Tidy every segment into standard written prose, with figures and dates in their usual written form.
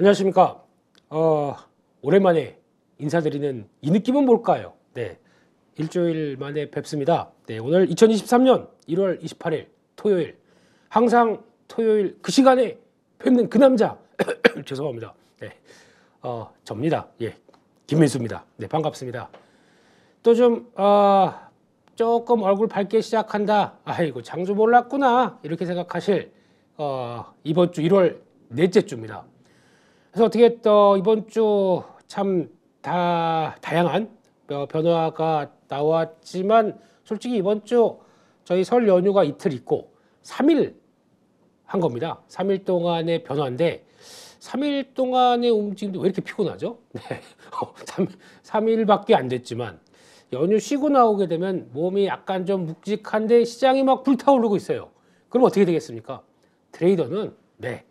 안녕하십니까. 오랜만에 인사드리는 이 느낌은 뭘까요? 네, 일주일 만에 뵙습니다. 네, 오늘 2023년 1월 28일 토요일, 항상 토요일 그 시간에 뵙는 그 남자 죄송합니다. 네, 접니다. 예, 김민수입니다. 네, 반갑습니다. 또 좀 조금 얼굴 밝게 시작한다. 아이고, 장주 몰랐구나, 이렇게 생각하실 이번 주 1월 넷째 주입니다. 그래서 어떻게 또 이번 주 참 다양한 변화가 나왔지만, 솔직히 이번 주 저희 설 연휴가 이틀 있고 3일 한 겁니다. 3일 동안의 변화인데 3일 동안의 움직임도 왜 이렇게 피곤하죠? 네. 3일밖에 안 됐지만 연휴 쉬고 나오게 되면 몸이 약간 좀 묵직한데 시장이 막 불타오르고 있어요. 그럼 어떻게 되겠습니까? 트레이더는 네,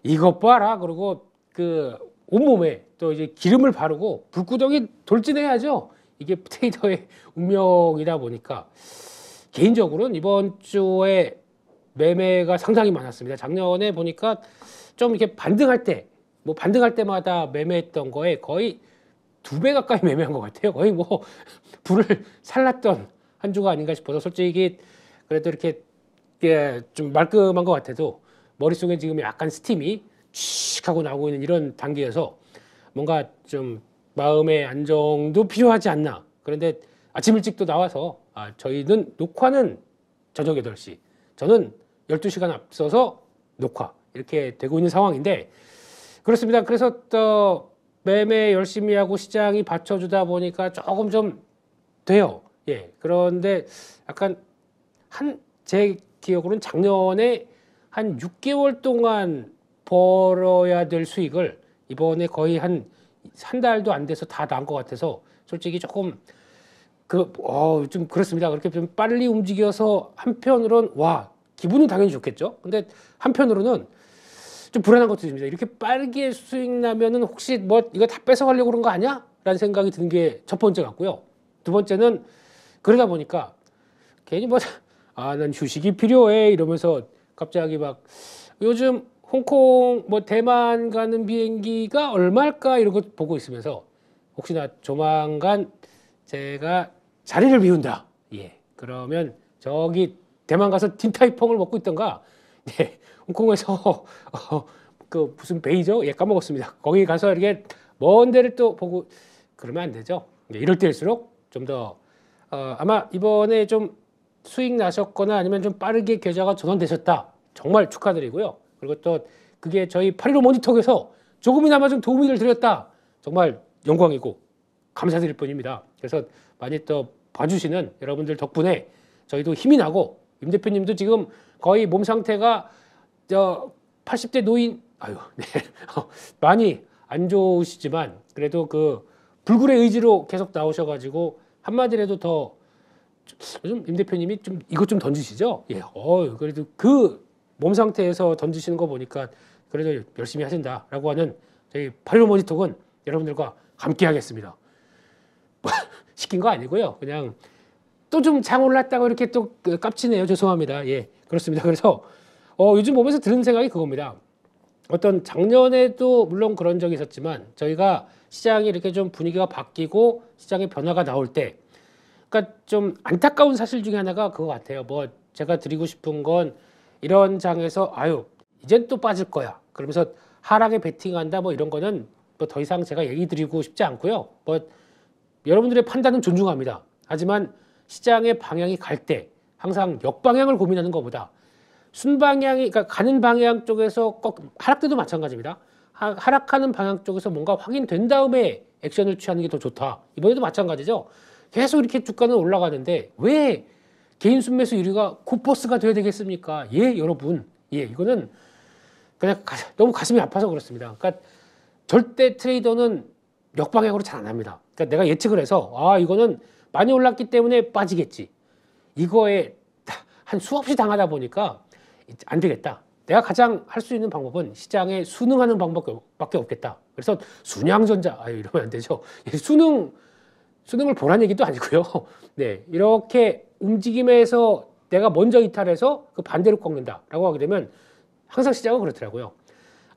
이것 봐라, 그리고 그 온몸에 또 이제 기름을 바르고 불구덩이 돌진해야죠. 이게 트레이더의 운명이다 보니까 개인적으로는 이번 주에 매매가 상당히 많았습니다. 작년에 보니까 좀 이렇게 반등할 때, 뭐 반등할 때마다 매매했던 거에 거의 2배 가까이 매매한 것 같아요. 거의 뭐 불을 살랐던 한 주가 아닌가 싶어서, 솔직히 그래도 이렇게 좀 말끔한 것 같아도 머릿속에 지금 약간 스팀이 칙 하고 나오고 있는 이런 단계여서 뭔가 좀 마음의 안정도 필요하지 않나. 그런데 아침 일찍 또 나와서 저희는 녹화는 저녁 8시, 저는 12시간 앞서서 녹화, 이렇게 되고 있는 상황인데 그렇습니다. 그래서 또 매매 열심히 하고 시장이 받쳐주다 보니까 조금 좀 돼요. 예. 그런데 약간 제 기억으로는 작년에 한 6개월 동안 벌어야 될 수익을 이번에 거의 한 달도 안 돼서 다 나온 것 같아서, 솔직히 조금 좀 그렇습니다. 그렇게 좀 빨리 움직여서 한편으로는 기분은 당연히 좋겠죠. 근데 한편으로는 좀 불안한 것도 있습니다. 이렇게 빠르게 수익 나면은 혹시 뭐 이거 다 뺏어가려고 그런 거 아니야? 라는 생각이 드는 게 첫 번째 같고요. 두 번째는 그러다 보니까 괜히 난 휴식이 필요해 이러면서 갑자기 막 요즘 홍콩 대만 가는 비행기가 얼마일까 이러고 보고 있으면서 혹시나 조만간 제가 자리를 비운다, 예, 그러면 저기 대만 가서 딘타이펑을 먹고 있던가, 예, 홍콩에서 그 무슨 베이죠? 예, 까먹었습니다. 거기 가서 이렇게 먼 데를 또 보고 그러면 안 되죠. 예, 이럴 때일수록 좀 더 아마 이번에 좀 수익 나셨거나 아니면 좀 빠르게 계좌가 전환되셨다, 정말 축하드리고요. 그리고 또 그게 저희 815 모니터에서 조금이나마 좀 도움을 드렸다, 정말 영광이고 감사드릴 뿐입니다. 그래서 많이 또 봐주시는 여러분들 덕분에 저희도 힘이 나고, 임 대표님도 지금 거의 몸 상태가 80대 노인, 네. 많이 안 좋으시지만 그래도 그 불굴의 의지로 계속 나오셔가지고 한마디라도 더, 요즘 임 대표님이 좀 이것 좀 던지시죠? 예, 그래도 그 몸 상태에서 던지시는 거 보니까 그래도 열심히 하신다라고 하는 저희 815 모니터는 여러분들과 함께 하겠습니다. 시킨 거 아니고요. 그냥 또 좀 장 올랐다고 이렇게 또 깝치네요. 죄송합니다. 예, 그렇습니다. 그래서 요즘 보면서 드는 생각이 그겁니다. 어떤 작년에도 물론 그런 적이 있었지만 저희가 시장이 이렇게 좀 분위기가 바뀌고 시장의 변화가 나올 때, 그러니까 좀 안타까운 사실 중에 하나가 그거 같아요. 제가 드리고 싶은 건 이런 장에서 이젠 또 빠질 거야, 그러면서 하락에 베팅한다, 이런 거는 더 이상 제가 얘기 드리고 싶지 않고요. 여러분들의 판단은 존중합니다. 하지만 시장의 방향이 갈 때 항상 역방향을 고민하는 것보다 순방향이, 그러니까 가는 방향 쪽에서 꼭, 하락 때도 마찬가지입니다. 하락하는 방향 쪽에서 뭔가 확인된 다음에 액션을 취하는 게 더 좋다. 이번에도 마찬가지죠. 계속 이렇게 주가는 올라가는데 왜 개인 순매수 1위가 코버스가 돼야 되겠습니까? 예, 여러분. 예, 이거는 그냥 너무 가슴이 아파서 그렇습니다. 그러니까 절대 트레이더는 역방향으로 잘 안 합니다. 그러니까 내가 예측을 해서 이거는 많이 올랐기 때문에 빠지겠지, 이거에 한 수없이 당하다 보니까 안 되겠다. 내가 가장 할 수 있는 방법은 시장에 순응하는 방법밖에 없겠다. 그래서 순양전자, 이러면 안 되죠. 수능을 보란 얘기도 아니고요. 네, 이렇게 움직임에서 내가 먼저 이탈해서 그 반대로 꺾는다라고 하게 되면 항상 시장은 그렇더라고요.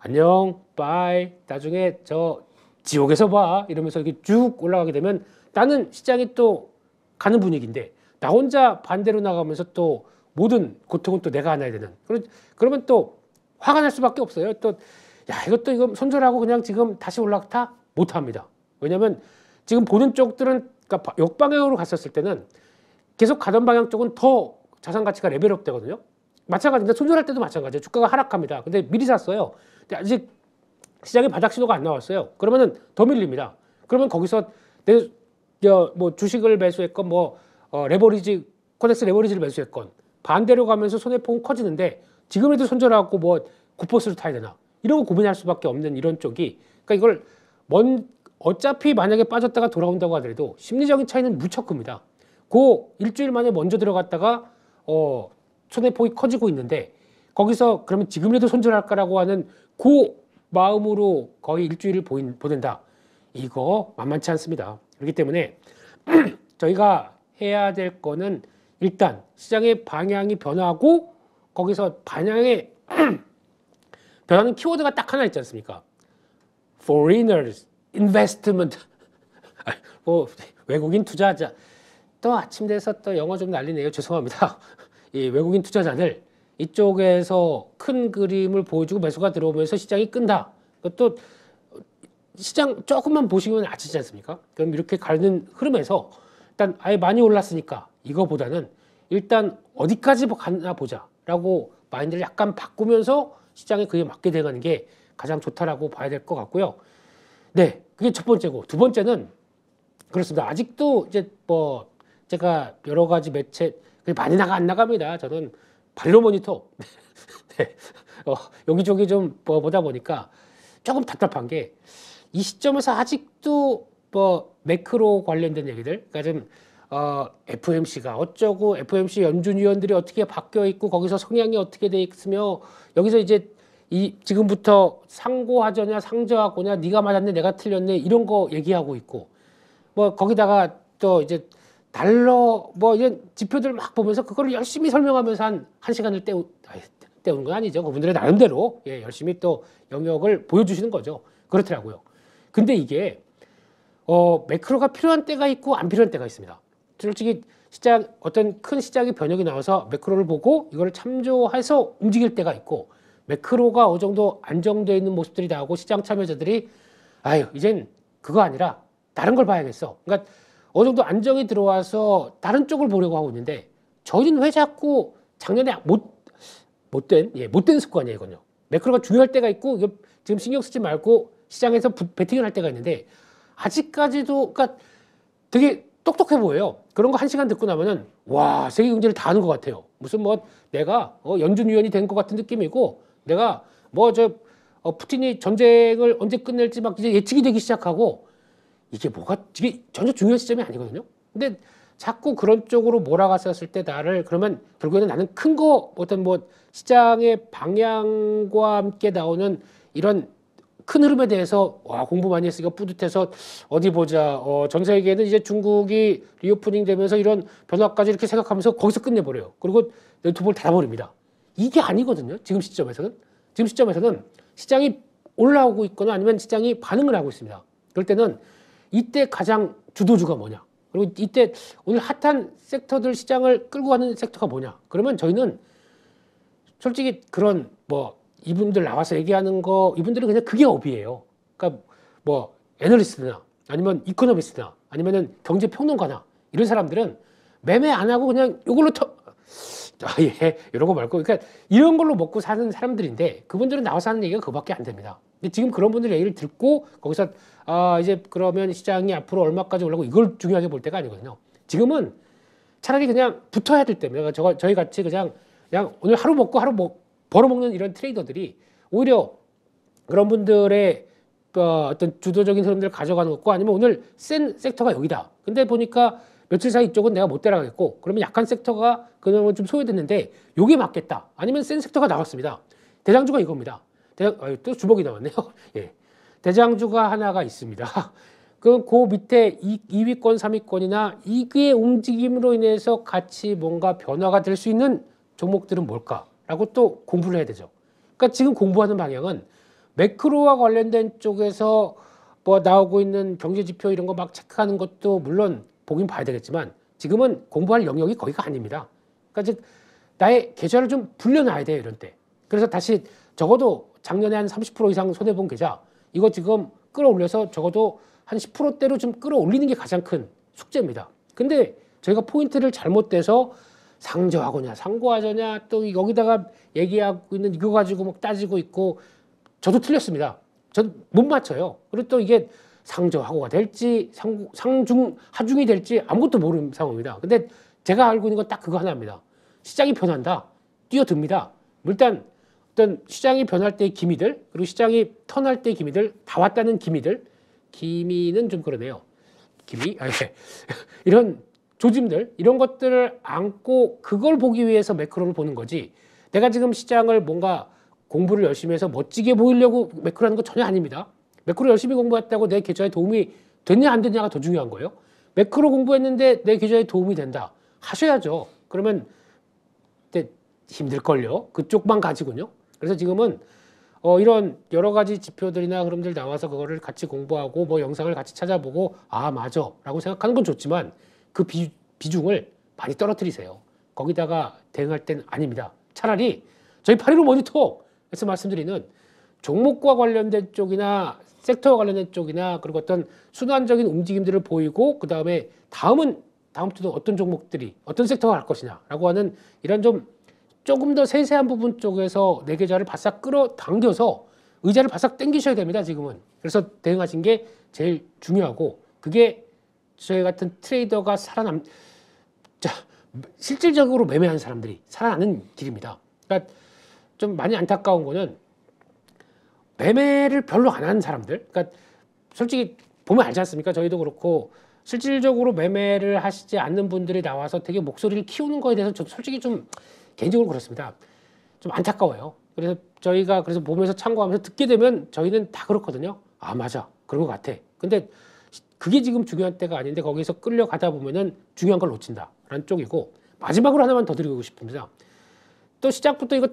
안녕, 빠이, 나중에 저 지옥에서 봐 이러면서 이렇게 쭉 올라가게 되면 나는 시장이 또 가는 분위기인데 나 혼자 반대로 나가면서 또 모든 고통은 또 내가 안아야 되는 그러면 또 화가 날 수밖에 없어요. 또 야 이것도 이거 손절하고 그냥 지금 다시 올라타 못합니다. 왜냐하면 지금 보는 쪽들은 그러니까 역방향으로 갔었을 때는 계속 가던 방향 쪽은 더 자산 가치가 레벨업 되거든요. 마찬가지인데 손절할 때도 마찬가지예요. 주가가 하락합니다. 근데 미리 샀어요. 근데 아직 시장에 바닥 신호가 안 나왔어요. 그러면은 더 밀립니다. 그러면 거기서 내 뭐 주식을 매수했건 뭐 레버리지 코덱스 레버리지를 매수했건 반대로 가면서 손해폭은 커지는데 지금에도 손절하고 뭐 고퍼스를 타야 되나 이런 거 고민할 수밖에 없는 이런 쪽이 그러니까 이걸 어차피 만약에 빠졌다가 돌아온다고 하더라도 심리적인 차이는 무척 큽니다. 그 일주일 만에 먼저 들어갔다가 손해폭이 커지고 있는데 거기서 그러면 지금이라도 손절할까라고 하는 그 마음으로 거의 일주일을 보낸다. 이거 만만치 않습니다. 그렇기 때문에 저희가 해야 될 거는 일단 시장의 방향이 변하고 거기서 방향의 변하는 키워드가 딱 하나 있지 않습니까? Foreigners investment. 뭐 외국인 투자자. 또 아침 돼서 또 영어 좀 날리네요. 죄송합니다. 이 외국인 투자자들 이쪽에서 큰 그림을 보여주고 매수가 들어오면서 시장이 끈다. 또 시장 조금만 보시면 아시지 않습니까? 그럼 이렇게 가는 흐름에서 일단 아예 많이 올랐으니까 이거보다는 일단 어디까지 가나 보자라고 마인드를 약간 바꾸면서 시장에 그에 맞게 돼가는 게 가장 좋다라고 봐야 될 것 같고요. 네, 그게 첫 번째고 두 번째는 그렇습니다. 아직도 이제 뭐 제가 여러 가지 매체 많이 안 나갑니다. 저는 발로 모니터 네, 여기저기 좀 보다 보니까 조금 답답한 게 이 시점에서 아직도 뭐 매크로 관련된 얘기들, 그러니까 좀 FMC가 어쩌고 FMC 연준위원들이 어떻게 바뀌어 있고 거기서 성향이 어떻게 돼 있으며 여기서 이제 이 지금부터 상고하자냐 상저하고냐 네가 맞았네 내가 틀렸네 이런 거 얘기하고 있고 뭐 거기다가 또 이제 달러 뭐 이런 지표들 막 보면서 그걸 열심히 설명하면서 한 시간을 때우는 건 아니죠. 그분들의 나름대로 열심히 또 영역을 보여주시는 거죠. 그렇더라고요. 근데 이게 매크로가 필요한 때가 있고 안 필요한 때가 있습니다. 솔직히 시장 어떤 큰 시장의 변혁이 나와서 매크로를 보고 이걸 참조해서 움직일 때가 있고 매크로가 어느 정도 안정되어 있는 모습들이 나오고 시장 참여자들이 아유 이젠 그거 아니라 다른 걸 봐야겠어. 그러니까 어느 정도 안정이 들어와서 다른 쪽을 보려고 하고 있는데 저희는 왜 자꾸 작년에 못된 습관이에요. 이건요. 매크로가 중요할 때가 있고 이거 지금 신경 쓰지 말고 시장에서 베팅을 할 때가 있는데 아직까지도 그러니까 되게 똑똑해 보여요. 그런 거 한 시간 듣고 나면은 와 세계 경제를 다 아는 것 같아요. 무슨 뭐 내가 연준 위원이 된 것 같은 느낌이고 내가 뭐 푸틴이 전쟁을 언제 끝낼지 막 이제 예측이 되기 시작하고 이게 전혀 중요한 시점이 아니거든요. 근데 자꾸 그런 쪽으로 몰아갔었을 때 나를 그러면 결국에는 나는 큰 거 어떤 뭐 시장의 방향과 함께 나오는 이런 큰 흐름에 대해서 와 공부 많이 했으니까 뿌듯해서 어디 보자 전 세계는 이제 중국이 리오프닝 되면서 이런 변화까지 이렇게 생각하면서 거기서 끝내버려요. 그리고 유튜브를 닫아버립니다. 이게 아니거든요. 지금 시점에서는 시장이 올라오고 있거나 아니면 시장이 반응을 하고 있습니다. 그럴 때는 이때 가장 주도주가 뭐냐 그리고 이때 오늘 핫한 섹터들 시장을 끌고 가는 섹터가 뭐냐 그러면 저희는 솔직히 그런 뭐 이분들 나와서 얘기하는 거 이분들은 그냥 그게 업이에요. 그러니까 뭐 애널리스트나 아니면 이코노미스트나 아니면은 경제평론가나 이런 사람들은 매매 안 하고 그냥 이걸로 이러고 말고 그러니까 이런 걸로 먹고 사는 사람들인데 그분들은 나와서 하는 얘기가 그거밖에 안 됩니다. 근데 지금 그런 분들 얘기를 듣고 거기서 이제 그러면 시장이 앞으로 얼마까지 올라가고 이걸 중요하게 볼 때가 아니거든요. 지금은 차라리 그냥 붙어야 될 때면 저희 같이 그냥 오늘 하루 먹고 벌어먹는 이런 트레이더들이 오히려 그런 분들의 어떤 주도적인 흐름들을 가져가는 것과 아니면 오늘 센 섹터가 여기다. 근데 보니까 며칠 사이 이쪽은 내가 못 따라가겠고 그러면 약한 섹터가 그동안 좀 소외됐는데 요게 맞겠다. 아니면 센 섹터가 나왔습니다. 대장주가 이겁니다. 또 주먹이 나왔네요. 예. 대장주가 하나가 있습니다. 그 밑에 2위권, 3위권이나 이게 움직임으로 인해서 같이 뭔가 변화가 될 수 있는 종목들은 뭘까라고 또 공부를 해야 되죠. 그러니까 지금 공부하는 방향은 매크로와 관련된 쪽에서 뭐 나오고 있는 경제 지표 이런 거 막 체크하는 것도 물론 보긴 봐야 되겠지만 지금은 공부할 영역이 거기가 아닙니다. 그러니까 즉 나의 계좌를 좀 불려놔야 돼요, 이런 때. 그래서 다시 적어도 작년에 한 30% 이상 손해본 계좌 이거 지금 끌어올려서 적어도 한 10%대로 좀 끌어올리는 게 가장 큰 숙제입니다. 근데 저희가 포인트를 잘못돼서 상저하거냐 상고하자냐 또 여기다가 얘기하고 있는 이거 가지고 막 따지고 있고 저도 틀렸습니다. 전 못 맞춰요. 그리고 또 이게 상저하고가 될지 상중 하중이 될지 아무것도 모르는 상황입니다. 근데 제가 알고 있는 건 딱 그거 하나입니다. 시장이 변한다. 뛰어듭니다. 일단 어떤 시장이 변할 때의 기미들 그리고 시장이 턴할 때의 기미들 다 왔다는 기미들 기미는 좀 그러네요. 기미 예. 이런 조짐들 이런 것들을 안고 그걸 보기 위해서 매크로를 보는 거지 내가 지금 시장을 뭔가 공부를 열심히 해서 멋지게 보이려고 매크로하는 거 전혀 아닙니다. 매크로 열심히 공부했다고 내 계좌에 도움이 됐냐 안 됐냐가 더 중요한 거예요. 매크로 공부했는데 내 계좌에 도움이 된다. 하셔야죠. 그러면 힘들걸요. 그쪽만 가지고요. 그래서 지금은 이런 여러 가지 지표들이나 흐름들 나와서 그거를 같이 공부하고 뭐 영상을 같이 찾아보고 아 맞아 라고 생각하는 건 좋지만 그 비중을 많이 떨어뜨리세요. 거기다가 대응할 때는 아닙니다. 차라리 저희 815 모니터에서 말씀드리는 종목과 관련된 쪽이나 섹터와 관련된 쪽이나 그리고 어떤 순환적인 움직임들을 보이고 그 다음에 다음 주도 어떤 종목들이 어떤 섹터가 갈 것이냐 라고 하는 이런 조금 더 세세한 부분 쪽에서 내 계좌를 바싹 끌어당겨서 의자를 바싹 당기셔야 됩니다. 지금은. 그래서 대응하신 게 제일 중요하고 그게 저희 같은 트레이더가 실질적으로 매매하는 사람들이 살아나는 길입니다. 그러니까 좀 많이 안타까운 거는 매매를 별로 안 하는 사람들 그러니까 솔직히 보면 알지 않습니까? 저희도 그렇고 실질적으로 매매를 하시지 않는 분들이 나와서 되게 목소리를 키우는 거에 대해서 저도 솔직히 좀 개인적으로 그렇습니다. 좀 안타까워요. 그래서 저희가 그래서 보면서 참고하면서 듣게 되면 저희는 다 그렇거든요. 아 맞아 그런 것 같아. 근데 그게 지금 중요한 때가 아닌데 거기서 끌려가다 보면은 중요한 걸 놓친다라는 쪽이고 마지막으로 하나만 더 드리고 싶습니다. 또 시작부터 이거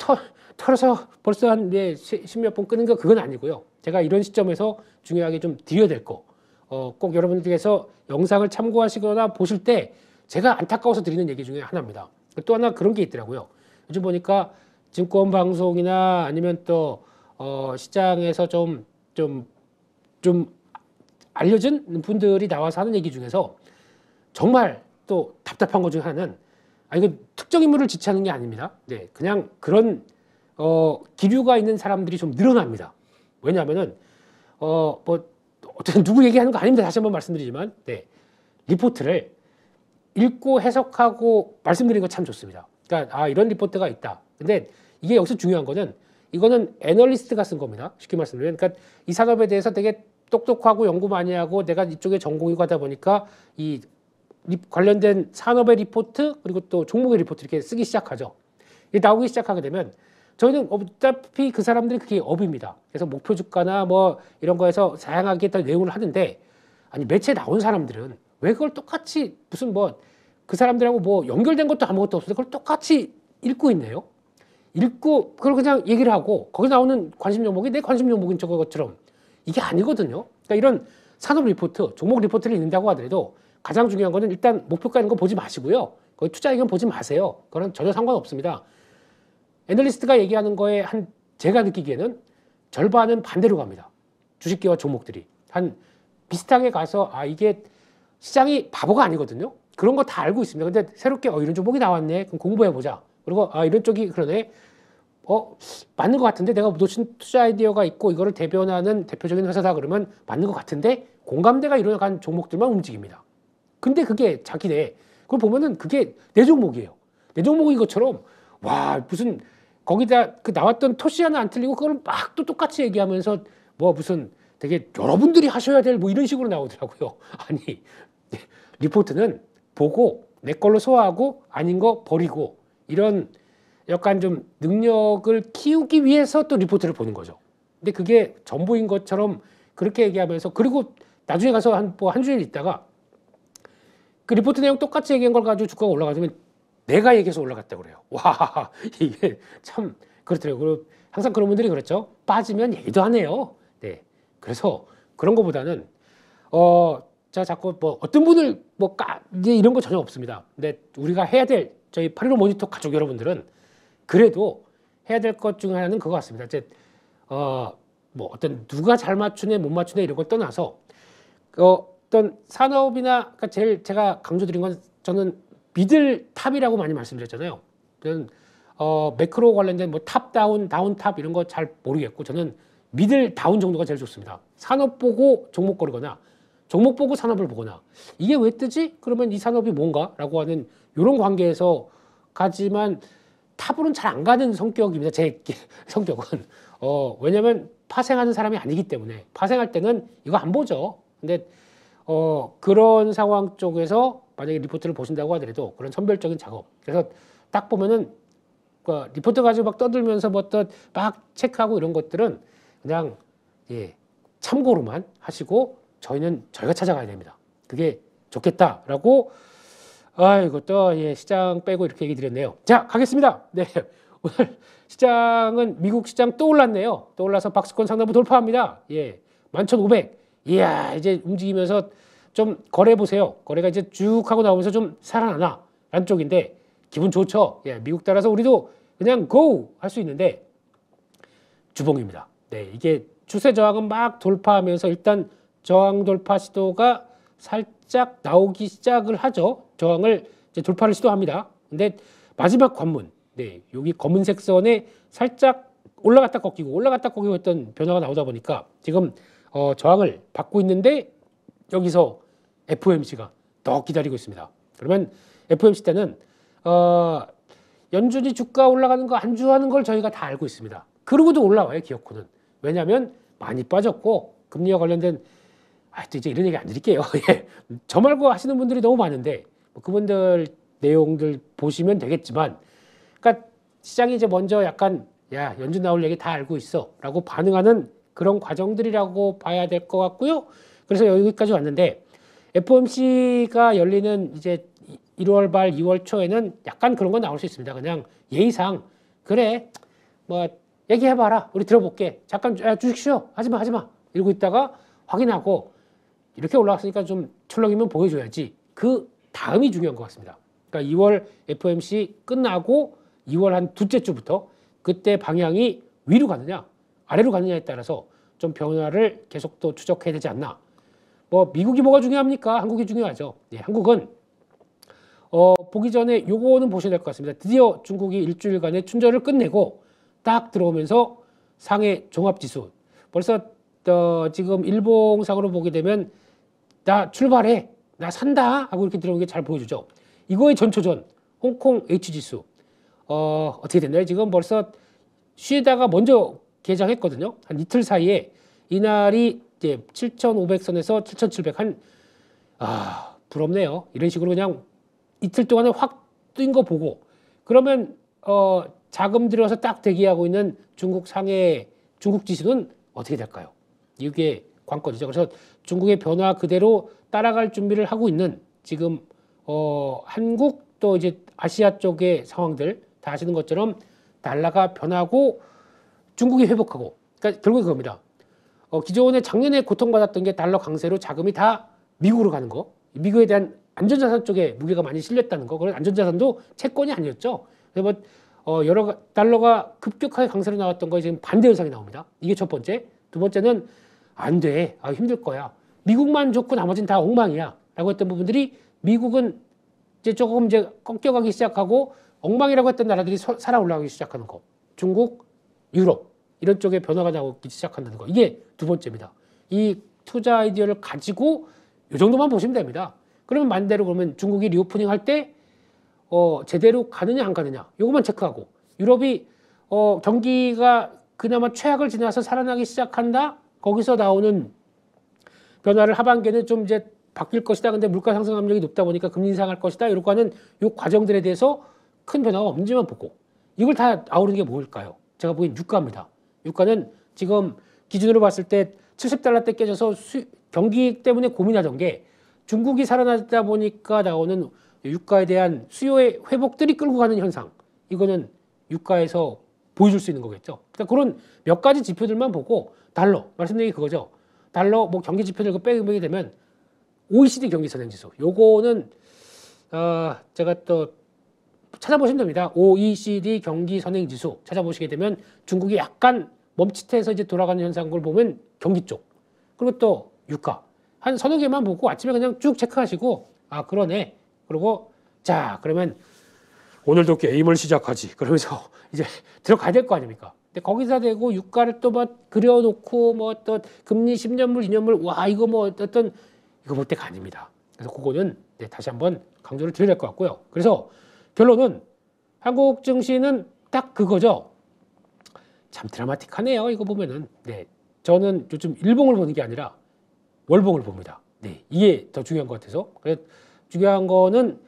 털어서 벌써 한 십몇 분 끄는 거 그건 아니고요. 제가 이런 시점에서 중요하게 좀 드려야 될 거. 꼭 여러분들께서 영상을 참고하시거나 보실 때 제가 안타까워서 드리는 얘기 중에 하나입니다. 또 하나 그런 게 있더라고요. 요즘 보니까 증권 방송이나 아니면 또 시장에서 좀 알려진 분들이 나와서 하는 얘기 중에서 정말 또 답답한 것 중에 하나는 이거 특정 인물을 지칭하는 게 아닙니다. 네, 그냥 그런 기류가 있는 사람들이 좀 늘어납니다. 왜냐하면은 뭐 어쨌든 누구 얘기하는 거 아닙니다. 다시 한번 말씀드리지만 네, 리포트를 읽고 해석하고 말씀드리는 거 참 좋습니다. 그러니까 이런 리포트가 있다. 근데 이게 여기서 중요한 거는 이거는 애널리스트가 쓴 겁니다. 쉽게 말씀드리면 그러니까 이 산업에 대해서 되게 똑똑하고 연구 많이 하고 내가 이쪽에 전공이고 하다 보니까 이 관련된 산업의 리포트 그리고 또 종목의 리포트 이렇게 쓰기 시작하죠. 이게 나오기 시작하게 되면 저희는 어차피 그 사람들이 그게 업입니다. 그래서 목표 주가나 뭐 이런 거에서 다양하게 내용을 하는데 아니 매체에 나온 사람들은 왜 그걸 똑같이 무슨 뭐 그 사람들하고 뭐 연결된 것도 아무것도 없는데 그걸 똑같이 읽고 있네요. 읽고 그걸 그냥 얘기를 하고 거기 나오는 관심 종목이 내 관심 종목인 것처럼 이게 아니거든요. 그러니까 이런 산업 리포트, 종목 리포트를 읽는다고 하더라도 가장 중요한 거는 일단 목표가 있는 거 보지 마시고요. 거기 투자 의견 보지 마세요. 그건 전혀 상관없습니다. 애널리스트가 얘기하는 거에 제가 느끼기에는 절반은 반대로 갑니다. 주식계와 종목들이. 비슷하게 가서 이게 시장이 바보가 아니거든요. 그런 거 다 알고 있습니다. 근데 새롭게 이런 종목이 나왔네. 그럼 공부해보자. 그리고 이런 쪽이 그러네. 맞는 것 같은데 내가 놓친 투자 아이디어가 있고 이거를 대변하는 대표적인 회사다 그러면 맞는 것 같은데 공감대가 일어난 종목들만 움직입니다. 근데 그게 자기네 그걸 보면은 그게 내 종목이에요. 내 종목인 것처럼 와 무슨 거기다 그 나왔던 토시 하나 안 틀리고 그걸 막 또 똑같이 얘기하면서 뭐 무슨 되게 여러분들이 하셔야 될 뭐 이런 식으로 나오더라고요. 아니 리포트는 보고 내 걸로 소화하고 아닌 거 버리고 이런 약간 좀 능력을 키우기 위해서 또 리포트를 보는 거죠. 근데 그게 전부인 것처럼 그렇게 얘기하면서 그리고 나중에 가서 한 주일 있다가 그 리포트 내용 똑같이 얘기한 걸 가지고 주가가 올라가면 내가 얘기해서 올라갔다고 그래요. 와 이게 참 그렇더라고요. 항상 그런 분들이 그렇죠. 빠지면 얘기도 안 해요. 네. 그래서 그런 거보다는 자 자꾸 뭐 어떤 분을 이제 이런 거 전혀 없습니다. 근데 우리가 해야 될 저희 8.15 모니터 가족 여러분들은 그래도 해야 될 것 중 하나는 그거 같습니다. 이제 뭐 어떤 누가 잘 맞추네 못 맞추네 이런 걸 떠나서 어떤 산업이나 그러니까 제일 제가 강조드린 건 저는 미들 탑이라고 많이 말씀드렸잖아요. 저는 매크로 관련된 뭐 탑 다운 다운 탑 이런 거 잘 모르겠고 저는 미들 다운 정도가 제일 좋습니다. 산업 보고 종목 고르거나 종목 보고 산업을 보거나 이게 왜 뜨지? 그러면 이 산업이 뭔가라고 하는 이런 관계에서 가지만 탑으로는 잘 안 가는 성격입니다. 제 성격은 왜냐하면 파생하는 사람이 아니기 때문에 파생할 때는 이거 안 보죠. 근데 그런 상황 쪽에서 만약에 리포트를 보신다고 하더라도 그런 선별적인 작업 그래서 딱 보면은 리포트 가지고 막 떠들면서 막 체크하고 이런 것들은 그냥 참고로만 하시고 저희가 찾아가야 됩니다. 그게 좋겠다라고 이것도 시장 빼고 이렇게 얘기 드렸네요. 자 가겠습니다. 네 오늘 시장은 미국 시장 또 올랐네요. 또 올라서 박스권 상단부 돌파합니다. 11,500. 이야 이제 움직이면서 좀 거래 보세요. 거래가 이제 쭉 하고 나오면서 좀 살아나나 라는 쪽인데 기분 좋죠. 미국 따라서 우리도 그냥 고 할 수 있는데 주봉입니다. 네 이게 추세 저항은 막 돌파하면서 일단 저항 돌파 시도가 살짝 나오기 시작을 하죠. 저항을 이제 돌파를 시도합니다. 근데 마지막 관문, 여기 검은색 선에 살짝 올라갔다 꺾이고 했던 변화가 나오다 보니까 지금 저항을 받고 있는데 여기서 FOMC가 더 기다리고 있습니다. 그러면 FOMC 때는 연준이 주가 올라가는 거 안주하는 걸 저희가 다 알고 있습니다. 그러고도 올라와요 기업코는. 왜냐하면 많이 빠졌고 금리와 관련된 또 이제 이런 얘기 안 드릴게요. 저 말고 하시는 분들이 너무 많은데 그분들 내용들 보시면 되겠지만 그러니까 시장이 이제 먼저 약간 연준 나올 얘기 다 알고 있어 라고 반응하는 그런 과정들이라고 봐야 될 것 같고요. 그래서 여기까지 왔는데 FOMC가 열리는 이제 1월 말 2월 초에는 약간 그런 건 나올 수 있습니다. 그냥 예의상 그래 뭐 얘기해봐라 우리 들어볼게 잠깐 주식 쉬어 하지마 이러고 있다가 확인하고 이렇게 올라왔으니까 좀 출렁이면 보여줘야지 그 다음이 중요한 것 같습니다. 그러니까 2월 FOMC 끝나고 2월 한 둘째 주부터 그때 방향이 위로 가느냐 아래로 가느냐에 따라서 좀 변화를 계속 또 추적해야 되지 않나. 뭐 미국이 뭐가 중요합니까? 한국이 중요하죠. 한국은 보기 전에 요거는 보셔야 될 것 같습니다. 드디어 중국이 일주일간의 춘절을 끝내고 딱 들어오면서 상해 종합지수 벌써 지금 일봉상으로 보게 되면 나 출발해 나 산다 하고 이렇게 들어오는 게 잘 보여주죠. 이거의 전초전 홍콩 H지수 어떻게 됐나요? 지금 벌써 쉬다가 먼저 개장했거든요. 한 이틀 사이에 이날이 이제 7,500선에서 7,700 부럽네요. 이런 식으로 그냥 이틀 동안에 확 뛴 거 보고 그러면 자금 들여서 딱 대기하고 있는 중국 상해 중국 지수는 어떻게 될까요? 이게 관건이죠. 그래서 중국의 변화 그대로 따라갈 준비를 하고 있는 지금 한국 또 이제 아시아 쪽의 상황들 다 아시는 것처럼 달러가 변하고 중국이 회복하고 그러니까 결국 그겁니다. 기존에 작년에 고통받았던 게 달러 강세로 자금이 다 미국으로 가는 거 미국에 대한 안전자산 쪽에 무게가 많이 실렸다는 거 그런 안전자산도 채권이 아니었죠. 그래서 여러 달러가 급격하게 강세로 나왔던 거에 지금 반대 현상이 나옵니다. 이게 첫 번째. 두 번째는 안 돼. 힘들 거야. 미국만 좋고 나머지는 다 엉망이야. 라고 했던 부분들이 미국은 이제 조금 이제 꺾여가기 시작하고 엉망이라고 했던 나라들이 살아 올라가기 시작하는 거. 중국, 유럽 이런 쪽에 변화가 나오기 시작한다는 거. 이게 두 번째입니다. 이 투자 아이디어를 가지고 이 정도만 보시면 됩니다. 그러면 만대로 그러면 중국이 리오프닝 할 때 제대로 가느냐 안 가느냐 이것만 체크하고 유럽이 경기가 그나마 최악을 지나서 살아나기 시작한다. 거기서 나오는 변화를 하반기에는 좀 이제 바뀔 것이다. 근데 물가 상승 압력이 높다 보니까 금리 인상할 것이다. 이러고 하는 이 과정들에 대해서 큰 변화가 없는지만 보고 이걸 다 아우르는 게 뭘까요? 제가 보기엔 유가입니다. 유가는 지금 기준으로 봤을 때 70달러대 깨져서 경기 때문에 고민하던 게 중국이 살아나다 보니까 나오는 유가에 대한 수요의 회복들이 끌고 가는 현상. 이거는 유가에서 보여줄 수 있는 거겠죠. 그러니까 그런 몇 가지 지표들만 보고 달러, 말씀드린 게 그거죠. 달러 뭐 경기 지표들 빼게 되면 OECD 경기 선행 지수. 요거는 제가 또 찾아보시면 됩니다. OECD 경기 선행 지수 찾아보시게 되면 중국이 약간 멈칫해서 이제 돌아가는 현상을 보면 경기 쪽. 그리고 또 유가. 한 서너 개만 보고 아침에 그냥 쭉 체크하시고 아 그러네. 그리고 자 그러면 오늘도 게임을 시작하지. 그러면서 이제 들어가야 될 거 아닙니까? 근데 거기다 대고 유가를 또 막 그려놓고 뭐 또 금리 10년물, 2년물 와 이거 뭐 어떤 이거 볼 때가 아닙니다. 그래서 그거는 네, 다시 한번 강조를 드려야 될 것 같고요. 그래서 결론은 한국 증시는 딱 그거죠. 참 드라마틱하네요. 이거 보면은 네, 저는 요즘 일봉을 보는 게 아니라 월봉을 봅니다. 네, 이게 더 중요한 것 같아서. 그래서 중요한 거는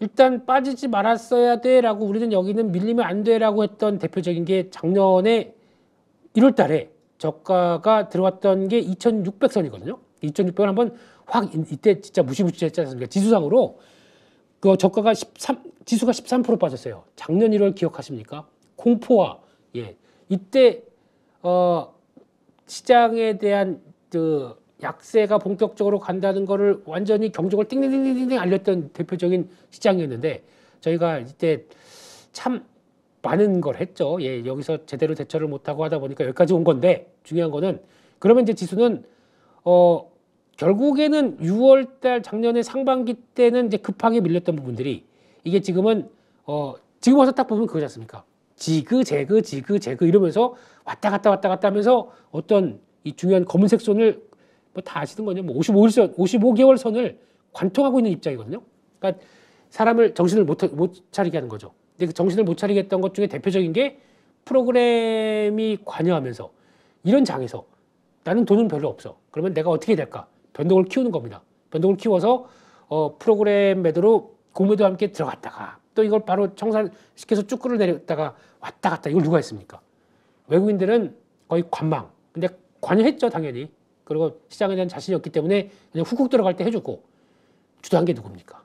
일단 빠지지 말았어야 돼라고 우리는 여기는 밀리면 안 돼라고 했던 대표적인 게 작년에 1월 달에 저가가 들어왔던 게 2600선이거든요. 2600을 한번 확 이때 진짜 무시무시했지 않습니까? 지수상으로 그 저가가 지수가 13% 빠졌어요. 작년 1월 기억하십니까? 공포와 예 이때 시장에 대한 그 약세가 본격적으로 간다는 거를 완전히 경적을 띵띵띵띵 알렸던 대표적인 시장이었는데 저희가 이때 참 많은 걸 했죠. 예, 여기서 제대로 대처를 못하고 하다 보니까 여기까지 온 건데 중요한 거는 그러면 이제 지수는 결국에는 6월 달 작년에 상반기 때는 이제 급하게 밀렸던 부분들이 이게 지금은 지금 와서 딱 보면 그거지 않습니까? 지그재그 이러면서 왔다 갔다 하면서 어떤 이 중요한 검은색 선을 뭐 다 아시는 거냐? 뭐 55개월 선을 관통하고 있는 입장이거든요. 그러니까 사람을 정신을 못 차리게 하는 거죠. 근데 그 정신을 못 차리게 했던 것 중에 대표적인 게 프로그램이 관여하면서 이런 장에서 나는 돈은 별로 없어. 그러면 내가 어떻게 될까? 변동을 키우는 겁니다. 변동을 키워서 프로그램 매도로 공매도와 함께 들어갔다가 또 이걸 바로 청산시켜서 쭉 끌어내렸다가 왔다 갔다 이걸 누가 했습니까? 외국인들은 거의 관망. 근데 관여했죠, 당연히. 그리고 시장에 대한 자신이 없기 때문에 그냥 훅훅 들어갈 때 해주고 주도한 게 누굽니까?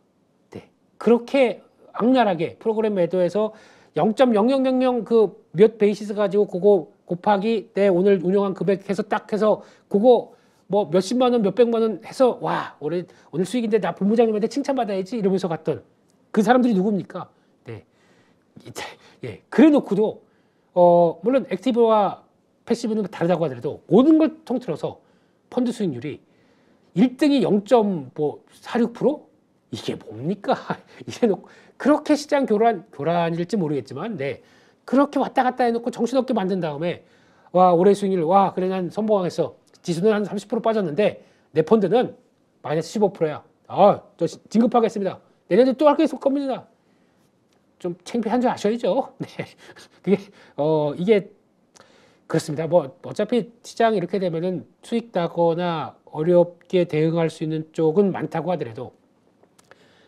네. 그렇게 악랄하게 프로그램 매도에서 0.0000 그 몇 베이시스 가지고 그거 곱하기 내 오늘 운영한 금액 해서 딱 해서 그거 뭐 몇십만 원, 몇백만 원 해서 와 오늘 수익인데 나 본부장님한테 칭찬받아야지 이러면서 갔던 그 사람들이 누굽니까? 네. 예. 그래 놓고도 물론 액티브와 패시브는 다르다고 하더라도 모든 걸 통틀어서 펀드 수익률이 1등이 0.46%? 이게 뭡니까? 이래 놓고 그렇게 시장 교란일지 모르겠지만 네. 그렇게 왔다 갔다 해놓고 정신없게 만든 다음에 와 올해 수익률 와 그래 난 선봉하겠어. 지수는 한 30% 빠졌는데 내 펀드는 마이너스 15%야. 저 진급하겠습니다. 내년에 또 할 게 있을 겁니다. 좀 창피한 줄 아셔야죠. 네. 그게 이게 그렇습니다. 뭐 어차피 시장이 이렇게 되면은 수익 나거나 어렵게 대응할 수 있는 쪽은 많다고 하더라도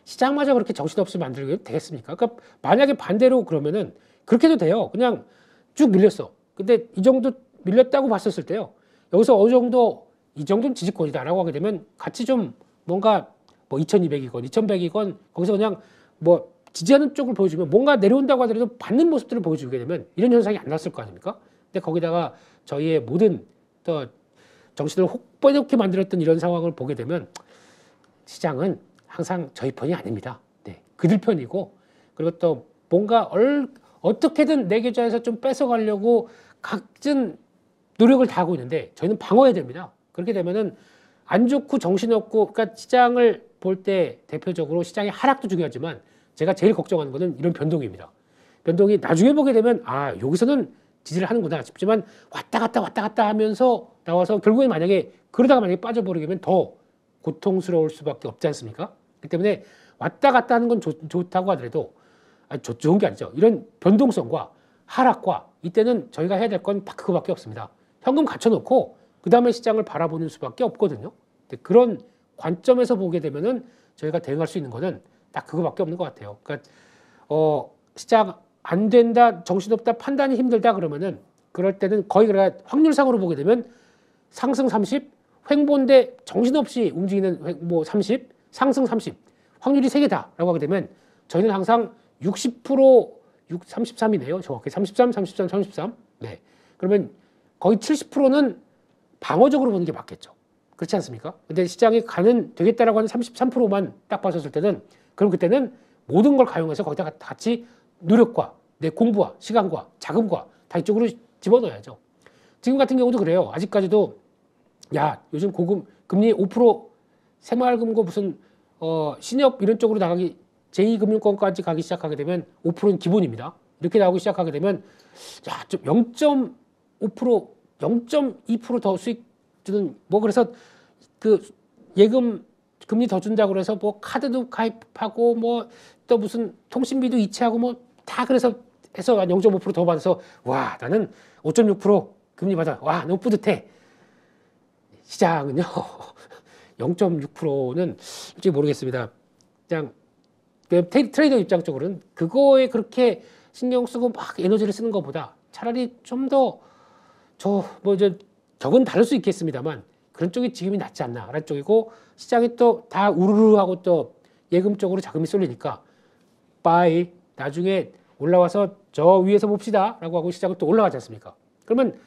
시장마저 그렇게 정신없이 만들게 되겠습니까? 그러니까 만약에 반대로 그러면은 그렇게 해도 돼요. 그냥 쭉 밀렸어. 근데 이 정도 밀렸다고 봤었을 때요. 여기서 어느 정도 이 정도는 지지권이다라고 하게 되면 같이 좀 뭔가 뭐 2200이건 2100이건 거기서 그냥 뭐 지지하는 쪽을 보여주면 뭔가 내려온다고 하더라도 받는 모습들을 보여주게 되면 이런 현상이 안 났을 거 아닙니까? 근데 거기다가 저희의 모든 또 정신을 혹번이렇게 만들었던 이런 상황을 보게 되면 시장은 항상 저희 편이 아닙니다. 네, 그들 편이고 그리고 또 뭔가 어떻게든 내 계좌에서 좀 뺏어가려고 각진 노력을 다 하고 있는데 저희는 방어해야 됩니다. 그렇게 되면은 안 좋고 정신없고 그러니까 시장을 볼 때 대표적으로 시장의 하락도 중요하지만 제가 제일 걱정하는 거는 이런 변동입니다. 변동이 나중에 보게 되면 아 여기서는 지지를 하는구나 싶지만 왔다 갔다 하면서 나와서 결국에 만약에 그러다가 만약에 빠져버리게 되면 더 고통스러울 수밖에 없지 않습니까? 그렇기 때문에 왔다 갔다 하는 건 좋다고 하더라도 좋은 게 아니죠. 이런 변동성과 하락과 이때는 저희가 해야 될 건 딱 그거밖에 없습니다. 현금 갖춰놓고 그 다음에 시장을 바라보는 수밖에 없거든요. 그런 관점에서 보게 되면은 저희가 대응할 수 있는 거는 딱 그거밖에 없는 것 같아요. 그러니까 시장 안 된다, 정신없다, 판단이 힘들다 그러면은 그럴 때는 거의 그래 확률상으로 보게 되면 상승 30, 횡보인데 정신없이 움직이는 뭐 30, 상승 30, 확률이 3개다라고 하게 되면 저희는 항상 60% 33이네요. 정확히 33, 33, 33. 네. 그러면 거의 70%는 방어적으로 보는 게 맞겠죠. 그렇지 않습니까? 근데 시장이 가는 되겠다라고 하는 33%만 딱 봤었을 때는 그럼 그때는 모든 걸 가용해서 거기다가 같이 노력과 내 공부와 시간과 자금과 다 이쪽으로 집어넣어야죠. 지금 같은 경우도 그래요. 아직까지도 야 요즘 고금 금리 5% 새마을금고 무슨 신협 이런 쪽으로 나가기 제2금융권까지 가기 시작하게 되면 5%는 기본입니다. 이렇게 나오기 시작하게 되면 야, 좀 0.5%, 0.2%더 수익 주는 뭐 그래서 그 예금 금리 더 준다고 그래서 뭐 카드도 가입하고 뭐 또 무슨 통신비도 이체하고 뭐 다 그래서 해서 0.5%더 받아서 와 나는 5.6% 금리 받아 와 너무 뿌듯해. 시장은요 0.6%는 솔직히 모르겠습니다. 그냥 트레이더 입장 쪽으로는 그거에 그렇게 신경 쓰고 막 에너지를 쓰는 것보다 차라리 좀 더 적은 다를 수 있겠습니다만 그런 쪽이 지금이 낫지 않나라는 쪽이고 시장이 또 다 우르르 하고 또 예금 쪽으로 자금이 쏠리니까 빠이 나중에 올라와서 저 위에서 봅시다 라고 하고 시장은 또 올라가지 않습니까? 그러면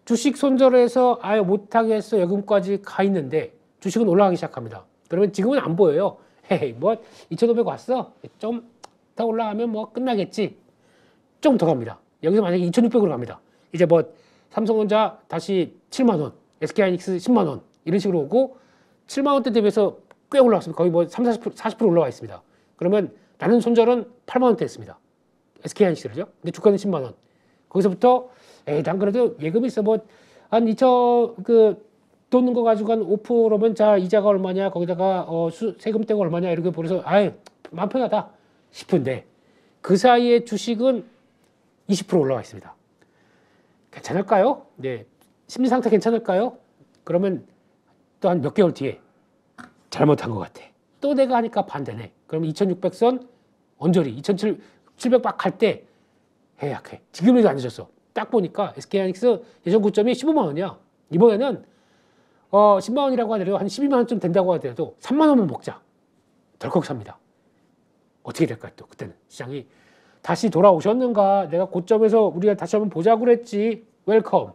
주식 손절해서 아예 못하게 해서 예금까지 가 있는데 주식은 올라가기 시작합니다. 그러면 지금은 안 보여요. 헤이 뭐 2,500 왔어? 좀 더 올라가면 뭐 끝나겠지. 좀 더 갑니다. 여기서 만약에 2,600으로 갑니다. 이제 뭐 삼성전자 다시 7만 원, SK하이닉스 10만 원 이런 식으로 오고 7만 원대 대비해서 꽤 올라왔습니다. 거의 뭐 30, 40% 올라와 있습니다. 그러면 나는 손절은 8만 원대 했습니다. SK하이닉스를요. 근데 주가는 10만 원. 거기서부터 에이 난 그래도 예금이 있어 뭐 한 2천 돈 넣은 거 가지고 한 5%면 자 이자가 얼마냐 거기다가 세금 떼고 얼마냐 이렇게 보면서 아이 마음 편하다 싶은데 그 사이에 주식은 20% 올라와 있습니다. 괜찮을까요? 네. 심리 상태 괜찮을까요? 그러면 또 한 몇 개월 뒤에 잘못한 것 같아. 또 내가 하니까 반대네. 그럼 2,600선 언저리 2,700 막 갈 때 해약해. 지금에도 안 늦었어. 딱 보니까 SK하이닉스 예전 고점이 15만 원이야. 이번에는 10만 원이라고 하더라도 한 12만 원쯤 된다고 하더라도 3만 원만 먹자. 덜컥 삽니다. 어떻게 될까요? 또 그때는 시장이 다시 돌아오셨는가? 내가 고점에서 우리가 다시 한번 보자고 그랬지. 웰컴.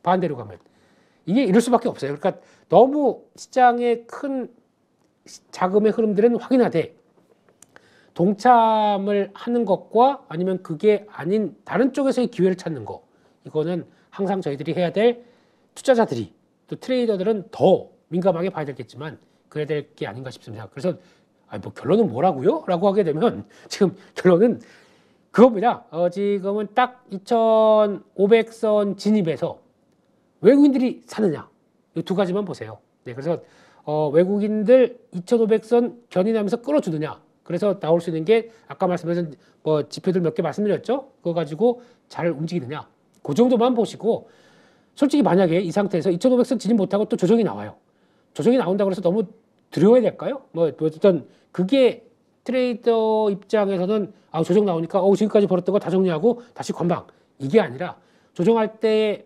반대로 가면. 이게 이럴 수밖에 없어요. 그러니까 너무 시장의 큰 자금의 흐름들은 확인하되 동참을 하는 것과 아니면 그게 아닌 다른 쪽에서의 기회를 찾는 거. 이거는 항상 저희들이 해야 될 투자자들이 또 트레이더들은 더 민감하게 봐야 되겠지만 그래야 될 게 아닌가 싶습니다. 그래서 뭐 결론은 뭐라고요? 라고 하게 되면 지금 결론은 그겁니다. 지금은 딱 2,500선 진입해서 외국인들이 사느냐 이 두 가지만 보세요. 네, 그래서 외국인들 2,500선 견인하면서 끌어주느냐. 그래서 나올 수 있는 게 아까 말씀드린 뭐 지표들 몇 개 말씀드렸죠. 그거 가지고 잘 움직이느냐. 그 정도만 보시고 솔직히 만약에 이 상태에서 2,500선 진입 못하고 또 조정이 나와요. 조정이 나온다고 해서 너무 두려워야 될까요? 뭐 어쨌든 그게 트레이더 입장에서는 조정 나오니까 지금까지 벌었던 거 다 정리하고 다시 관방 이게 아니라 조정할 때의